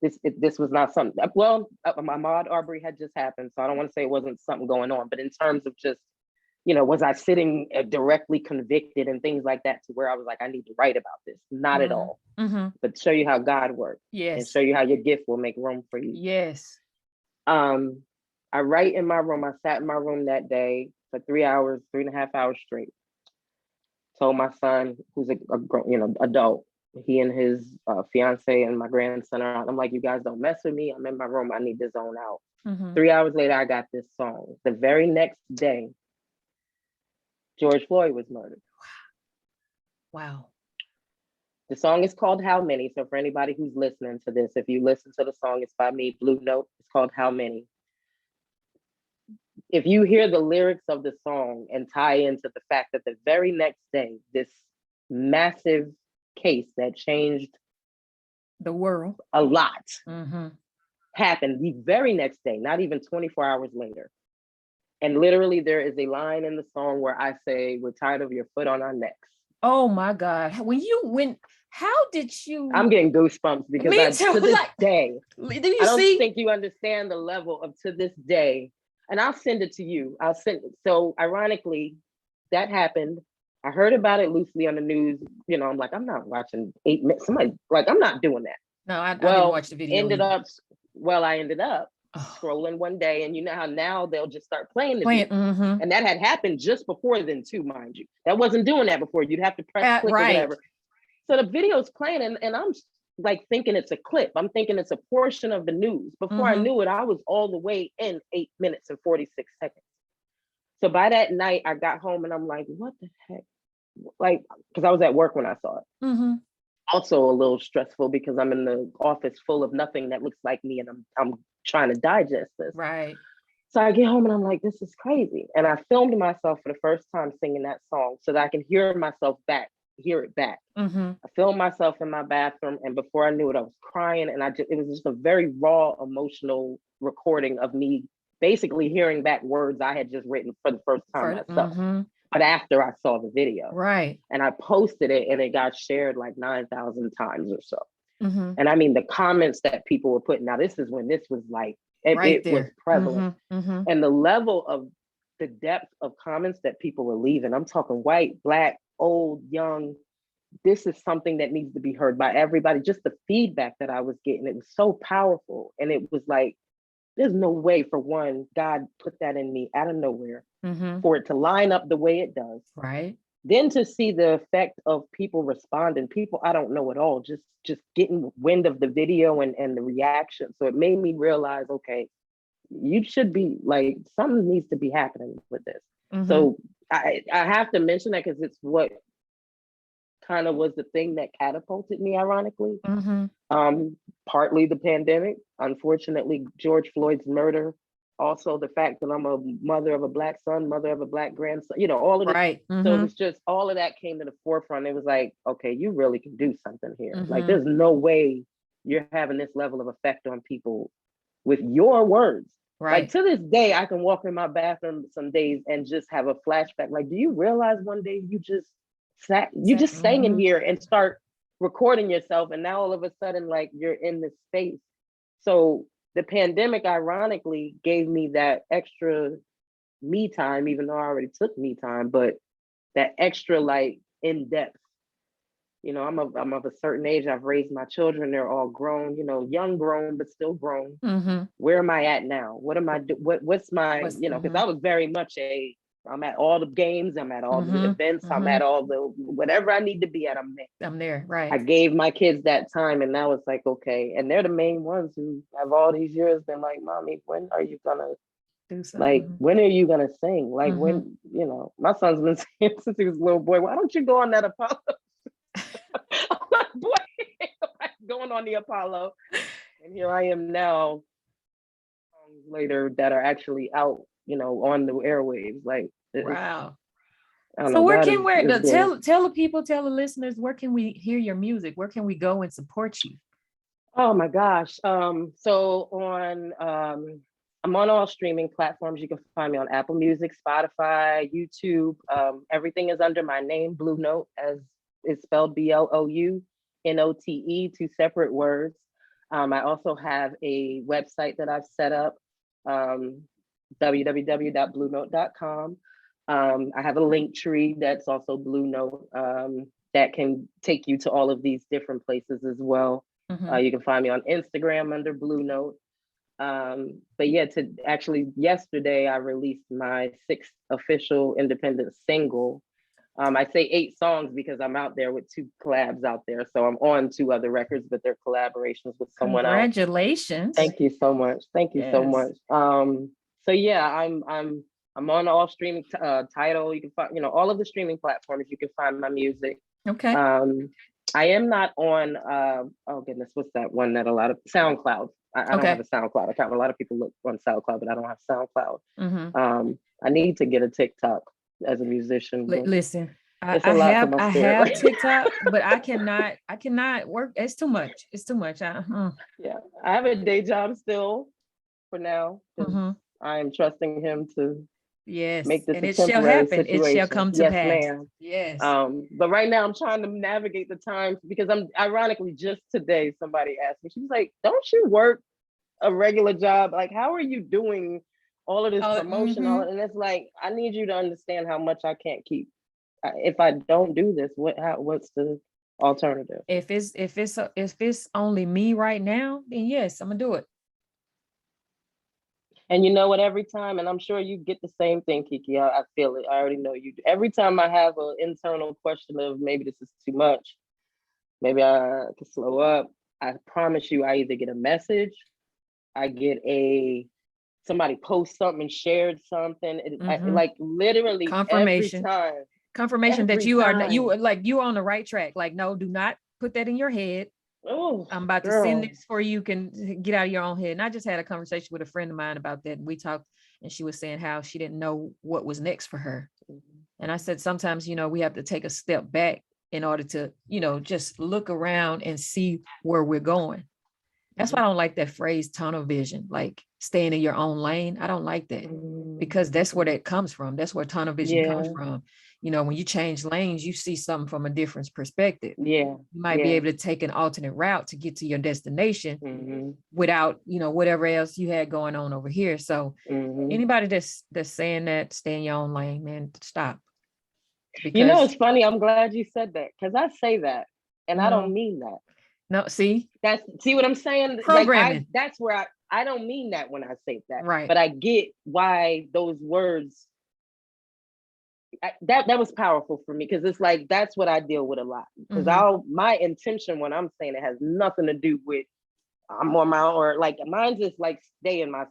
this was not something, well, my Ahmaud Arbery had just happened, so I don't want to say it wasn't something going on, but in terms of just, was I sitting directly convicted and things like that to where I was like, I need to write about this? Not Mm-hmm. at all. Mm-hmm. But show you how God works. Yes. And show you how your gift will make room for you. Yes. I write in my room. I sat in my room that day for 3 hours, 3.5 hours straight. Told my son, who's a adult, he and his fiance and my grandson are out. I'm like, you guys don't mess with me. I'm in my room. I need to zone out. Mm-hmm. 3 hours later, I got this song. The very next day, George Floyd was murdered. Wow. The song is called How Many. So for anybody who's listening to this, if you listen to the song, it's by me, BLou Note. It's called How Many. If you hear the lyrics of the song and tie into the fact that the very next day, this massive case that changed the world a lot mm-hmm. happened the very next day, not even 24 hours later. And literally there is a line in the song where I say, we're tired of your foot on our necks. Oh my God. How did you? I'm getting goosebumps because to this day, I don't think you understand the level of to this day. And I'll send it to you. I'll send it. So ironically, that happened. I heard about it loosely on the news. I'm like, I'm not watching 8 minutes. Somebody like, I'm not doing that. No, I didn't watch the video. I ended up scrolling one day, and you know how now they'll just start playing the video. Mm-hmm. And that had happened just before then too, mind you. That wasn't doing that before. You'd have to press click or whatever. So the video's playing, and I'm like thinking it's a clip. I'm thinking it's a portion of the news. Before I knew it, I was all the way in 8 minutes and 46 seconds. So by that night, I got home and I'm like, what the heck? Like, because I was at work when I saw it. Mm-hmm. Also a little stressful because I'm in the office full of nothing that looks like me, and I'm trying to digest this. Right. So I get home and I'm like, this is crazy. And I filmed myself for the first time singing that song so that I can hear myself hear it back. Mm-hmm. I filmed myself in my bathroom, and before I knew it, I was crying, and it was just a very raw, emotional recording of me basically hearing back words I had just written for the first time myself. Mm-hmm. but after I saw the video. Right. And I posted it and it got shared like 9,000 times or so. Mm-hmm. And I mean, the comments that people were putting, now this is when this was like, it was prevalent. Mm-hmm. Mm-hmm. And the level of the depth of comments that people were leaving, I'm talking white, black, old, young, this is something that needs to be heard by everybody. Just the feedback that I was getting, it was so powerful. And it was like, there's no way, for one, God put that in me out of nowhere, Mm-hmm. for it to line up the way it does. Right. Then to see the effect of people responding, people I don't know at all, just getting wind of the video and the reaction. So it made me realize, okay, you should be like, something needs to be happening with this. Mm-hmm. So I have to mention that because it's what kind of was the thing that catapulted me, ironically. Mm-hmm. Partly the pandemic, unfortunately, George Floyd's murder, also the fact that I'm a mother of a Black son, mother of a Black grandson, you know, all of this. Right. Mm-hmm. So it was just, all of that came to the forefront. It was like, okay, you really can do something here. Mm-hmm. Like, there's no way you're having this level of effect on people with your words. Right. Like, to this day, I can walk in my bathroom some days and just have a flashback. Like, do you realize one day you just sang Mm-hmm. in here and start recording yourself, and now all of a sudden, like, you're in this space. So the pandemic, ironically, gave me that extra me time, even though I already took me time, but that extra, like, in depth. You know, I'm of a certain age. I've raised my children. They're all grown, you know, young grown, but still grown. Mm-hmm. Where am I at now? What am I do? What's my, you know, because I was very much I'm at all the games, I'm at all the events, I'm at all the, whatever I need to be at, I'm there. I'm there, right. I gave my kids that time, and now it's like, okay. And they're the main ones who have all these years been like, Mommy, when are you gonna Do something. like, when are you gonna sing? Like, when, you know, my son's been saying since he was a little boy, why don't you go on that Apollo? I'm like, boy, going on the Apollo. And here I am now, later, that are actually out, you know, on the airwaves. Like, wow. I don't so know, where God can is tell the people, tell the listeners, where can we hear your music? Where can we go and support you? Oh my gosh. So on I'm on all streaming platforms. You can find me on Apple Music, Spotify, YouTube. Everything is under my name, BLou Note, as it's spelled BLOU NOTE, two separate words. I also have a website that I've set up, www.blounote.com. I have a link tree that's also BLou Note, that can take you to all of these different places as well. You can find me on Instagram under BLou Note. But yeah, yesterday I released my 6th official independent single. I say 8 songs because I'm out there with 2 collabs out there. So I'm on 2 other records, but they're collaborations with someone else. Congratulations. Thank you so much. Thank you so much. So yeah, I'm on all streaming Tidal. You can find, you know, all of the streaming platforms. You can find my music. Okay. I am not on oh goodness, what's that one that a lot of SoundCloud. I don't have a SoundCloud account. A lot of people look on SoundCloud, but I don't have SoundCloud. I need to get a TikTok as a musician. Listen, I have TikTok, but I cannot work. It's too much. Yeah, I have a day job still for now. I am trusting him to make this a temporary situation. It shall come to pass. Ma'am. Yes. But right now I'm trying to navigate the time, because I'm ironically, just today somebody asked me, she was like, don't you work a regular job? Like, how are you doing all of this promotion? And it's like, I need you to understand how much I can't keep. If I don't do this, what's the alternative? If it's only me right now, then yes, I'm gonna do it. And you know what, every time, and I'm sure you get the same thing, KeKe, I feel it, I already know you do. Every time I have an internal question of maybe this is too much, maybe I can slow up, I promise you, I either get a message, I get somebody post something and shared something, like literally confirmation. Confirmation that you're on the right track. Like, no, do not put that in your head. Oh, I'm about to send this for you can get out of your own head. And I just had a conversation with a friend of mine about that. And we talked, and she was saying how she didn't know what was next for her. And I said, sometimes, you know, we have to take a step back in order to, you know, just look around and see where we're going. That's why I don't like that phrase tunnel vision, like staying in your own lane. I don't like that because that's where that comes from. That's where tunnel vision comes from. When you change lanes, you see something from a different perspective. Yeah. You might be able to take an alternate route to get to your destination without, whatever else you had going on over here. So anybody that's saying that, stay in your own lane, man, stop. Because it's funny. I'm glad you said that because I say that and I don't mean that. No, see what I'm saying? Programming. Like that's where I don't mean that when I say that. Right. But I get why those words that was powerful for me because it's like that's what I deal with a lot. Because my intention when I'm saying it has nothing to do with I'm on my own, or like mine's just like stay in my,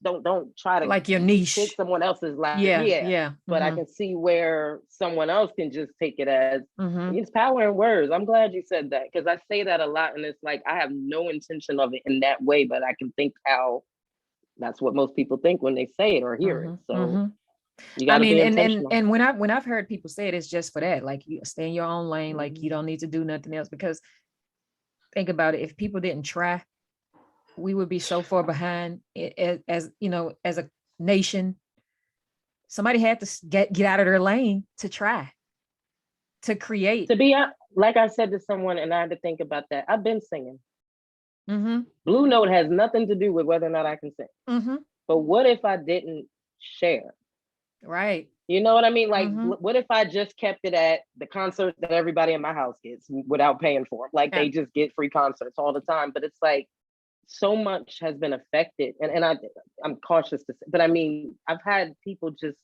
don't try to like your niche. Take someone else's life. Yeah. But I can see where someone else can just take it as it's power in words. I'm glad you said that because I say that a lot, and it's like I have no intention of it in that way, but I can think how that's what most people think when they say it or hear it. So you got to be intentional. And when I've heard people say it, it's just for that, like you stay in your own lane, like you don't need to do nothing else. Because think about it, if people didn't try, we would be so far behind as a nation. Somebody had to get out of their lane to try to create. To be like I said to someone, and I had to think about that. I've been singing. BLou Note has nothing to do with whether or not I can sing. But what if I didn't share? Right. You know what I mean? Like, what if I just kept it at the concert that everybody in my house gets without paying for them? Like, they just get free concerts all the time. But it's like, so much has been affected. And I'm cautious to say, but I mean, I've had people just,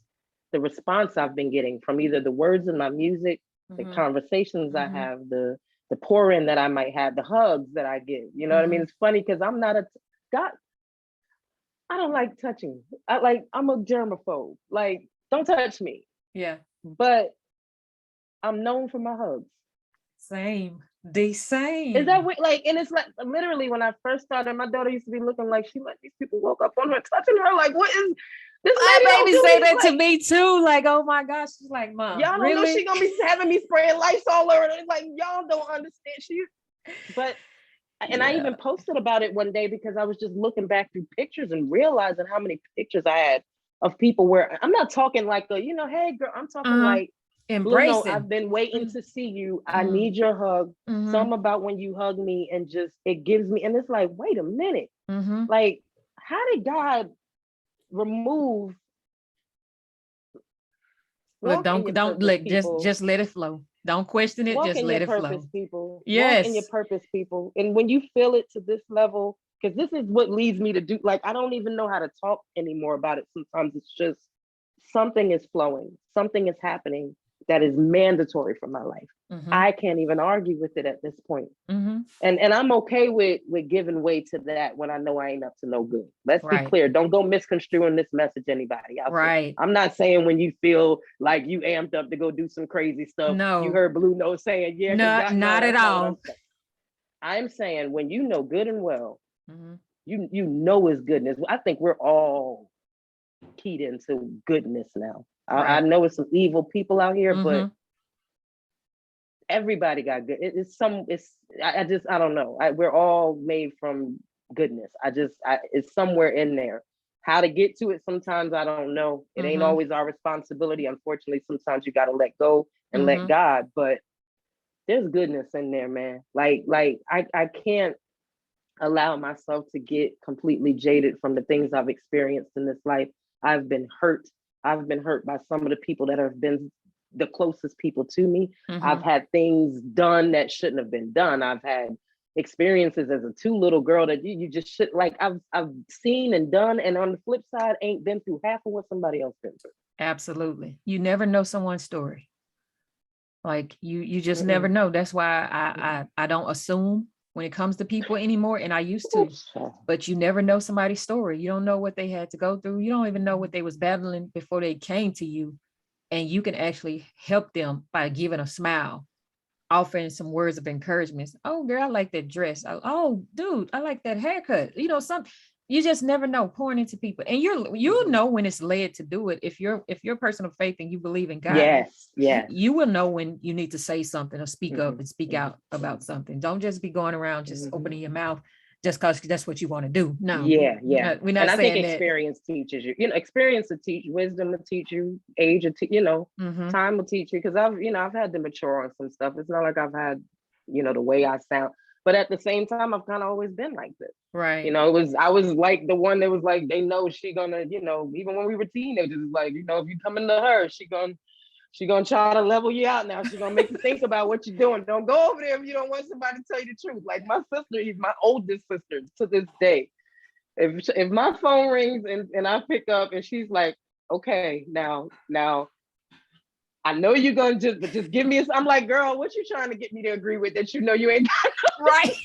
the response I've been getting from either the words in my music, the conversations I have, the pour in that I might have, the hugs that I get. You know what I mean? It's funny because I'm not I don't like touching. I'm a germaphobe. Like, don't touch me. Yeah. But I'm known for my hugs. Same. The same. Is that what, like, and it's like literally when I first started, my daughter used to be looking like she let these people walk up on her, touching her. Like, what is this? My baby say that to me too. Like, oh my gosh, she's like, Mom, y'all don't know she gonna be having me spraying lights all over. It's like y'all don't understand. But I even posted about it one day because I was just looking back through pictures and realizing how many pictures I had of people where I'm not talking like hey girl, I'm talking like embracing. I've been waiting to see you. I need your hug. Something about when you hug me and just it gives me, and it's like, wait a minute. Like, how did God remove? Look, don't let just let it flow. Don't question it. Just let it flow. People. Yes. Walk in your purpose, people. And when you feel it to this level, because this is what leads me to do. Like, I don't even know how to talk anymore about it. Sometimes it's just something is flowing. Something is happening that is mandatory for my life. I can't even argue with it at this point. And I'm okay with giving way to that when I know I ain't up to no good. Let's be clear. Don't go misconstruing this message, anybody out there. I'm not saying when you feel like you amped up to go do some crazy stuff. No. You heard BLou Note saying, not at all. I'm saying when you know good and well, you know his goodness. I think we're all keyed into goodness now. I know it's some evil people out here, but everybody got good. I don't know. We're all made from goodness. It's somewhere in there. How to get to it, sometimes I don't know. It ain't always our responsibility. Unfortunately, sometimes you got to let go and let God, but there's goodness in there, man. Like I can't allow myself to get completely jaded from the things I've experienced in this life. I've been hurt. I've been hurt by some of the people that have been the closest people to me. I've had things done that shouldn't have been done. I've had experiences as a too little girl that you just should, like, I've seen and done, and on the flip side, ain't been through half of what somebody else been through. Absolutely. You never know someone's story. Like you just never know. That's why I don't assume when it comes to people anymore. And I used to, but you never know somebody's story. You don't know what they had to go through. You don't even know what they was battling before they came to you. And you can actually help them by giving a smile, offering some words of encouragement. Oh, girl, I like that dress. Oh, dude, I like that haircut. You just never know, pouring into people. And you'll know when it's led to do it. If you're a person of faith and you believe in God, yes. You will know when you need to say something or speak up and speak out about something. Don't just be going around just opening your mouth just because that's what you want to do. No, Yeah, we're not and I think saying that. experience teaches you. Experience will teach, wisdom will teach you, age will teach. Time will teach you. Because I've had to mature on some stuff. It's not like I've had, the way I sound. But at the same time, I've kind of always been like this. Right. I was like the one that was like, they know she gonna, even when we were teenagers, it's like, if you come into her, she gonna try to level you out now. She's gonna make you think about what you're doing. Don't go over there if you don't want somebody to tell you the truth. Like my sister is my oldest sister to this day. If my phone rings and I pick up and she's like, okay, now I know you're gonna just give me I'm like, girl, what you trying to get me to agree with that you ain't got right.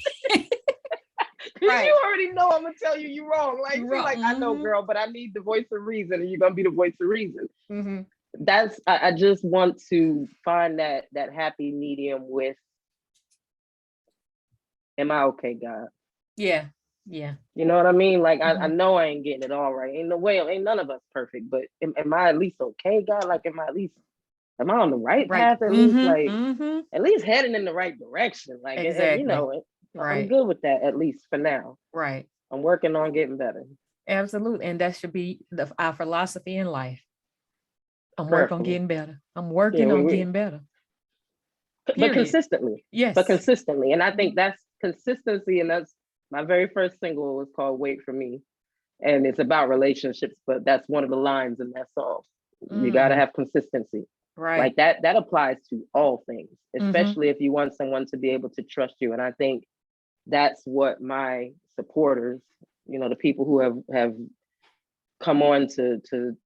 Right. You already know I'm gonna tell you you're wrong. Like, she's like, I know, girl, but I need the voice of reason, and you're gonna be the voice of reason. I just want to find that happy medium with, am I okay, God? Yeah. You know what I mean? Like, I know I ain't getting it all right. Ain't no way, ain't none of us perfect, but am I at least okay, God? Like, am I on the right path at least? Like, at least heading in the right direction. Like, exactly. I'm good with that, at least for now. Right. I'm working on getting better. Absolutely. And that should be our philosophy in life. I'm working on getting better. I'm working on getting better. But consistently. Yes. But consistently. And I think that's consistency. And that's my very first single was called Wait For Me. And it's about relationships, but that's one of the lines in that song. You got to have consistency. Right. Like that applies to all things, especially if you want someone to be able to trust you. And I think that's what my supporters, the people who have come on to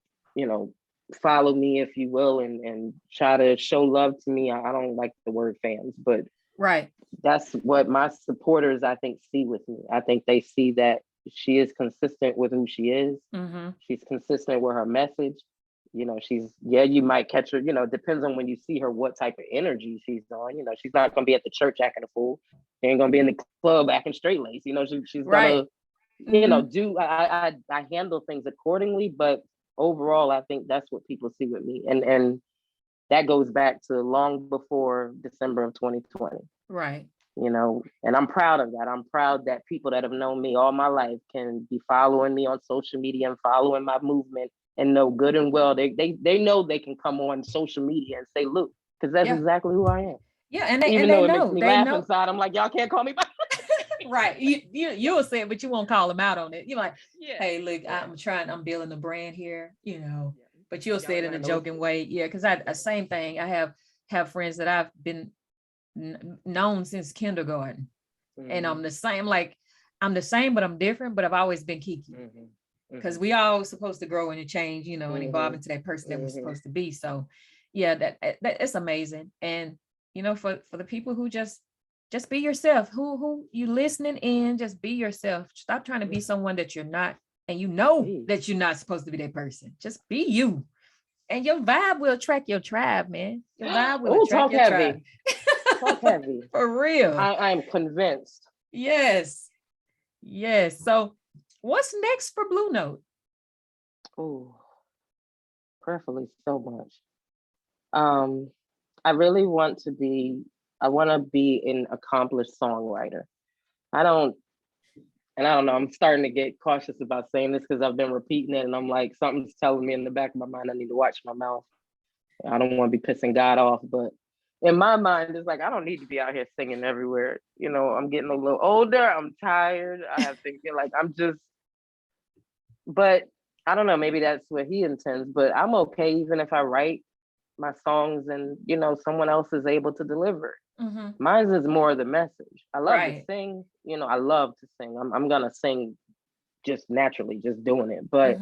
follow me, if you will, and try to show love to me. I don't like the word fans, but right. That's what my supporters, I think, see with me. I think they see that she is consistent with who she is. She's consistent with her message. You might catch her, depends on when you see her, what type of energy she's on. She's not going to be at the church acting a fool. She ain't going to be in the club acting straight laced. She's going to, do, I handle things accordingly, but overall, I think that's what people see with me. And that goes back to long before December of 2020. Right. And I'm proud of that. I'm proud that people that have known me all my life can be following me on social media and following my movement and know good and well they know they can come on social media and say, look, because that's exactly who I am. Yeah, and they even and though they it know, makes me they laugh know. inside, I'm like, y'all can't call me by right. You'll say it, but you won't call them out on it. You're like, hey, look, I'm building a brand here, but you'll say it in a joking way. Yeah, because same thing. I have friends that I've been known since kindergarten, and I'm the same. Like, I'm the same, but I'm different. But I've always been KeKe, because we all supposed to grow and change, and evolve into that person that we're supposed to be. So, yeah, that it's amazing. And for the people who just be yourself, who you listening in, just be yourself. Stop trying to be someone that you're not, and that you're not supposed to be that person. Just be you. And your vibe will attract your tribe, man. Your vibe will attract your tribe. Talk heavy. For real. I'm convinced. Yes. So what's next for BLou Note? Oh, prayerfully so much. I really want to be an accomplished songwriter. I don't know, I'm starting to get cautious about saying this because I've been repeating it, and I'm like, something's telling me in the back of my mind I need to watch my mouth. I don't want to be pissing God off, but in my mind, it's like, I don't need to be out here singing everywhere. I'm getting a little older. I'm tired. I have to get like, but I don't know, maybe that's what he intends, but I'm okay even if I write my songs and, someone else is able to deliver. Mine is more the message. I love to sing, I love to sing. I'm going to sing just naturally, just doing it. But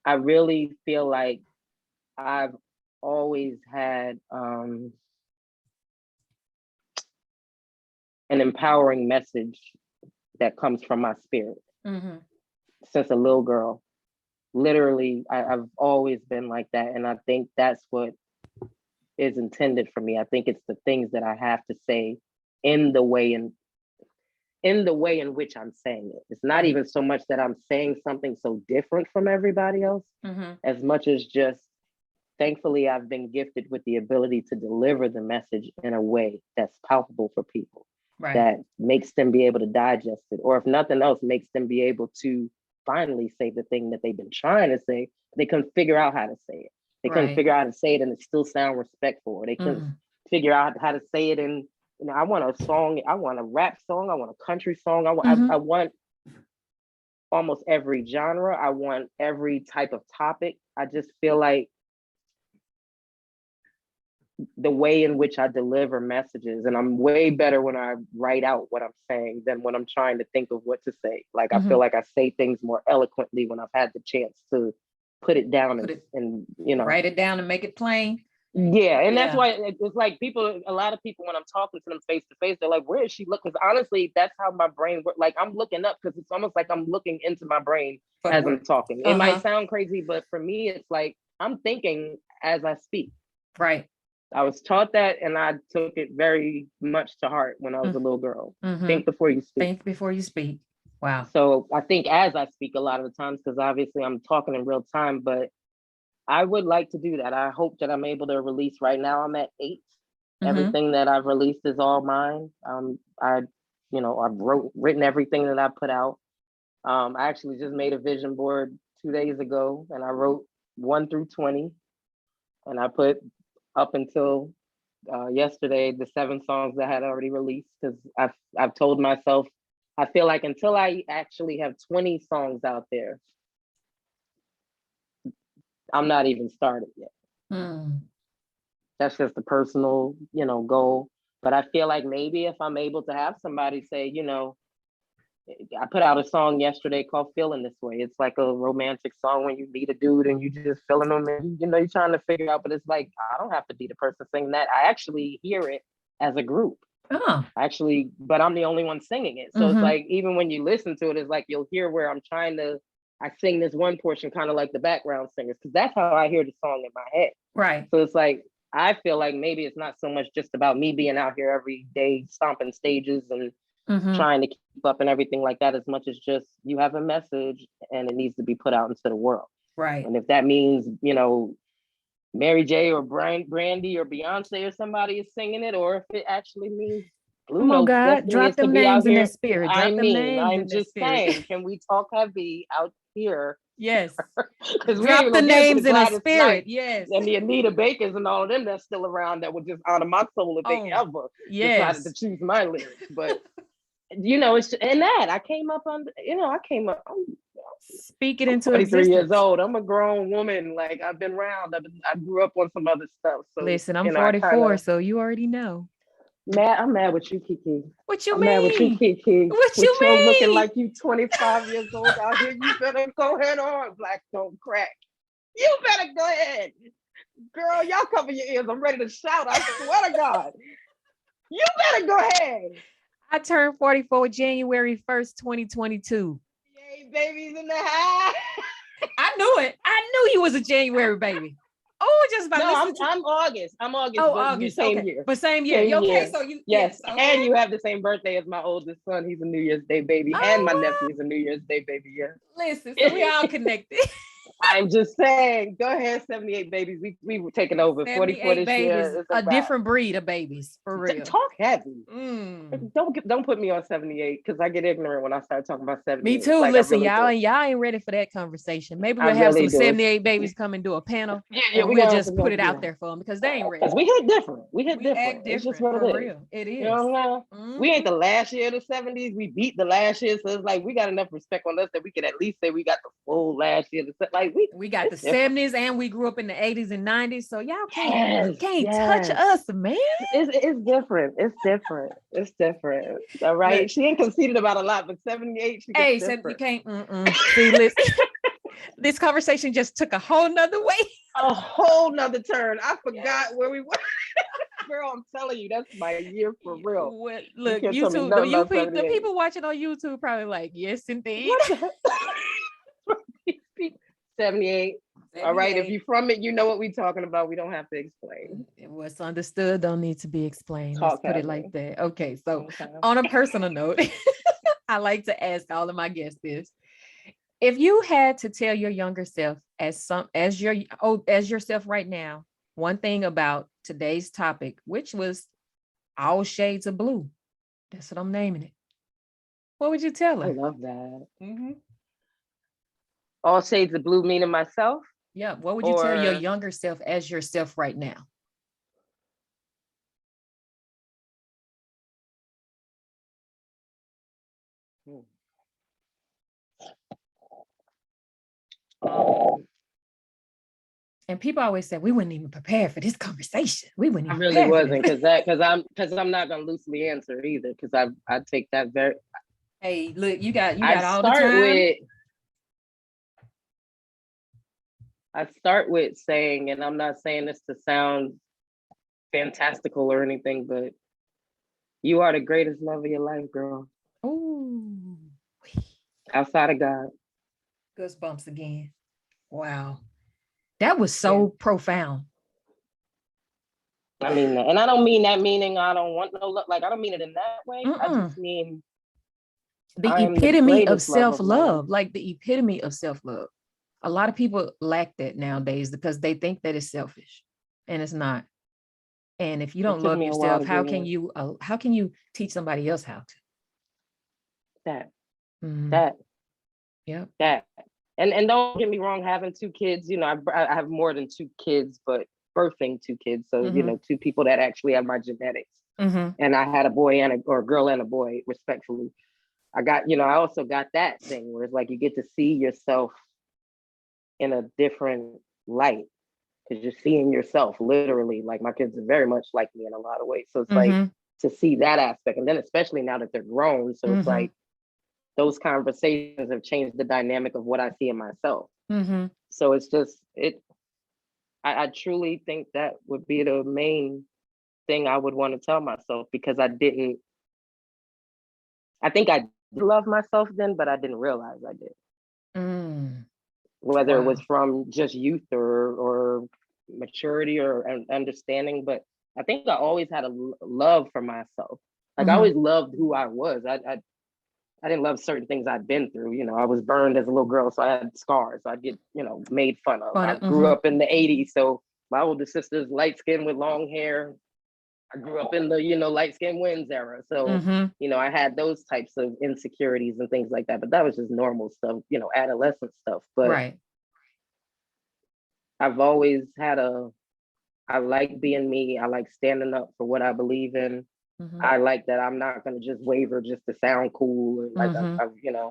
I really feel like I've always had an empowering message that comes from my spirit since a little girl. Literally, I've always been like that. And I think that's what is intended for me. I think it's the things that I have to say in the way in which I'm saying it. It's not even so much that I'm saying something so different from everybody else, as much as just, thankfully, I've been gifted with the ability to deliver the message in a way that's palpable for people. that makes them be able to digest it, or if nothing else, makes them be able to finally say the thing that they've been trying to say. They couldn't figure out how to say it. They couldn't figure out how to say it and it still sound respectful. Or they couldn't figure out how to say it. And I want a song. I want a rap song. I want a country song. I want almost every genre. I want every type of topic. I just feel like the way in which I deliver messages, and I'm way better when I write out what I'm saying than when I'm trying to think of what to say. Like, I feel like I say things more eloquently when I've had the chance to put it down and write it down and make it plain. Yeah, and that's why it's like a lot of people, when I'm talking to them face to face, they're like, where is she looking? Because honestly, that's how my brain works. Like, I'm looking up because it's almost like I'm looking into my brain as I'm talking. It might sound crazy, but for me, it's like I'm thinking as I speak. Right. I was taught that, and I took it very much to heart when I was a little girl. Think before you speak. Think before you speak. Wow. So I think as I speak a lot of the times, because obviously I'm talking in real time, but I would like to do that. I hope that I'm able to release. Right now I'm at 8. Everything that I've released is all mine. I've written everything that I put out. I actually just made a vision board 2 days ago, and I wrote 1 through 20, and I put up until yesterday the 7 songs that I had already released, because I've told myself, I feel like until I actually have 20 songs out there, I'm not even started yet. That's just a personal, goal. But I feel like maybe if I'm able to have somebody say, I put out a song yesterday called Feeling This Way. It's like a romantic song when you meet a dude and you just feeling them and, you're trying to figure out, but it's like, I don't have to be the person singing that. I actually hear it as a group. But I'm the only one singing it. So it's like, even when you listen to it, it's like, you'll hear where I sing this one portion kind of like the background singers, because that's how I hear the song in my head. Right. So it's like, I feel like maybe it's not so much just about me being out here every day, stomping stages and trying to keep up and everything like that, as much as just you have a message and it needs to be put out into the world. Right. And if that means, Mary J or Brandy or Beyonce or somebody is singing it, or if it actually means BLou Note, God, drop them names in their spirit. I'm just saying, can we talk heavy out here? Yes. Because drop the names in the spirit. Yes. And the Anita Bakers and all of them that's still around that would just honor my soul if they ever decided to choose my lyrics. But it's and that I came up on. Speak it into 23 existence. years old. I'm a grown woman. Like, I've been around. I grew up on some other stuff. So listen, I'm 44, so you already know. I'm mad with you, KeKe. What you I'm mean? mad with you, KeKe. What you mean? Looking like you 25 years old out here. You better go ahead on. Black don't crack. You better go ahead. Girl, y'all cover your ears. I'm ready to shout. I swear to God. You better go ahead. I turned 44 January 1st, 2022. Yay, babies in the house. I knew it. I knew you was a January baby. Oh, just about I'm August. I'm August. Oh, August. Same year. But same year. Same okay, year. So you yes. Okay. And you have the same birthday as my oldest son. He's a New Year's Day baby. And my nephew is a New Year's Day baby. Yeah. Listen, so we all connected. I'm just saying, go ahead, 78 babies. We were taking over 44 this babies, year. A different breed of babies, for real. Talk heavy. Don't put me on 78, because I get ignorant when I start talking about 78. Me too. Like, listen, really y'all ain't ready for that conversation. Maybe we'll have some 78 babies come and do a panel. And we'll just put it out there for them, because they ain't ready. Because we hit different. We act different. It's just what it is. Real. It is. You know what I'm saying? We ain't the last year of the 70s. We beat the last year. So it's like, we got enough respect on us that we can at least say we got the full last year. Like, we got the 70s, and we grew up in the 80s and 90s. So y'all can't touch us, man. It's different. It's different. It's different. All right. She ain't conceited about a lot, but 78, she gets different. You can't. See, listen. This conversation just took a whole nother way. A whole nother turn. I forgot where we were. Girl, I'm telling you, that's my year for real. Look, YouTube, the people watching on YouTube probably like, yes, indeed. 78. All right, if you're from it, you know what we're talking about. We don't have to explain. What's understood don't need to be explained. Let's put it like that. Okay, so on a personal note, I like to ask all of my guests this. If you had to tell your younger self as yourself right now, one thing about today's topic, which was all shades of blue, That's what I'm naming it. What would you tell I her? love that. Mm-hmm. All shades of blue, meaning myself, Yeah. What would you tell your or younger self as yourself right now? hmm. um, And people always say we wouldn't even prepare for this conversation. We wouldn't I even really prepare for wasn't, this. because I'm not gonna loosely answer either, because I take that very. Hey, look, you I got all the start time. with I start with saying, and I'm not saying this to sound fantastical or anything, but you are the greatest love of your life, girl. Ooh, Outside of God. goosebumps again. Wow. That was Yeah. so profound. I mean that. And I don't mean that meaning I don't want no love. Like, I don't mean it in that way. I Mm-mm. just mean I The am the epitome of greatest love of my life. self-love, like the epitome of self-love. A lot of people lack that nowadays because they think that it's selfish, and it's not. And if you It don't took love me a while yourself, to get here. how can you teach somebody else how That, to? Mm, that, yep. that. And don't get me wrong, having two kids, I have more than two kids, but birthing two kids. So, Mm-hmm. two people that actually have my genetics. Mm-hmm. And I had a boy or a girl and a boy, respectfully. I also got that thing where it's like you get to see yourself in a different light because you're seeing yourself literally. Like, my kids are very much like me in a lot of ways. So it's like Mm-hmm. to see that aspect. And then especially now that they're grown. So it's Mm-hmm. like those conversations have changed the dynamic of what I see in myself. Mm-hmm. So it's just I truly think that would be the main thing I would want to tell myself, because I think I did love myself then, but I didn't realize I did. Mm. Whether it was Wow. from just youth or maturity or understanding, but I think I always had a love for myself. Like, I Mm-hmm. always loved who I was. I didn't love certain things I'd been through. I was burned as a little girl, so I had scars. I'd get, made fun of. I grew Mm-hmm. up in the 80s, so my older sister's light skin with long hair. I grew up in the, light skin wins era. So, Mm-hmm. I had those types of insecurities and things like that. But that was just normal stuff, adolescent stuff. But Right. I've always I like being me. I like standing up for what I believe in. Mm-hmm. I like that I'm not going to just waver just to sound cool. And like, Mm-hmm.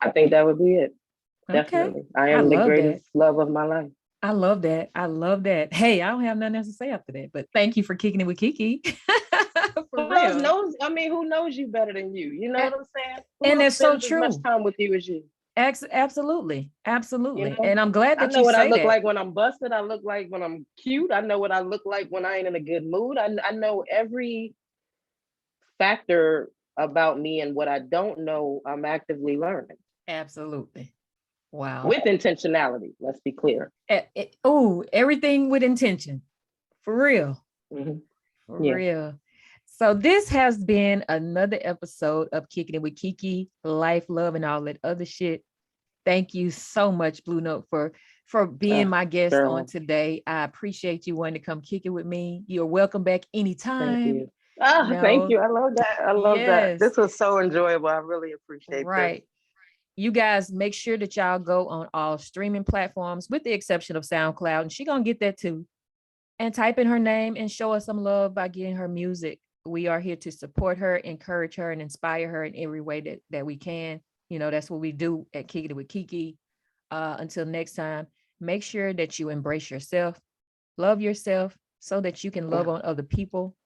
I think that would be it. Okay. Definitely. I I am the love that. greatest love of my life. I love that. I love that. Hey, I don't have nothing else to say after that, but thank you for kicking it with KeKe. For Who else real. knows? I mean, who knows you better than you? You know A- what I'm saying? Who And else that's so spends as much true. time with you as you? Absolutely. You Absolutely. know, And I'm glad I that know you what I say look that. like when I'm busted. I look like when I'm cute. I know what I look like when I ain't in a good mood. I know every factor about me, and what I don't know, I'm actively learning Absolutely. Wow. with intentionality. Let's be clear. Oh, everything with intention. For real. Mm-hmm. For Yeah. real. So this has been another episode of Kicking It with KeKe, life, love, and all that other shit. Thank you so much, BLou Note, for being my guest on Girl, today. I appreciate you wanting to come kick it with me. You're welcome back thank anytime. you. Ah, thank you. I love that. I love that. Yes, This was so enjoyable. I really appreciate this. right. You guys make sure that y'all go on all streaming platforms with the exception of SoundCloud. And she gonna get that too. And type in her name and show us some love by getting her music. We are here to support her, encourage her, and inspire her in every way that we can. That's what we do at Kicking It with KeKe. Until next time, make sure that you embrace yourself, love yourself so that you can love on other people,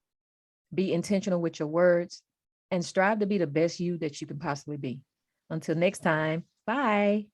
be intentional with your words, and strive to be the best you that you can possibly be. Until next time, bye.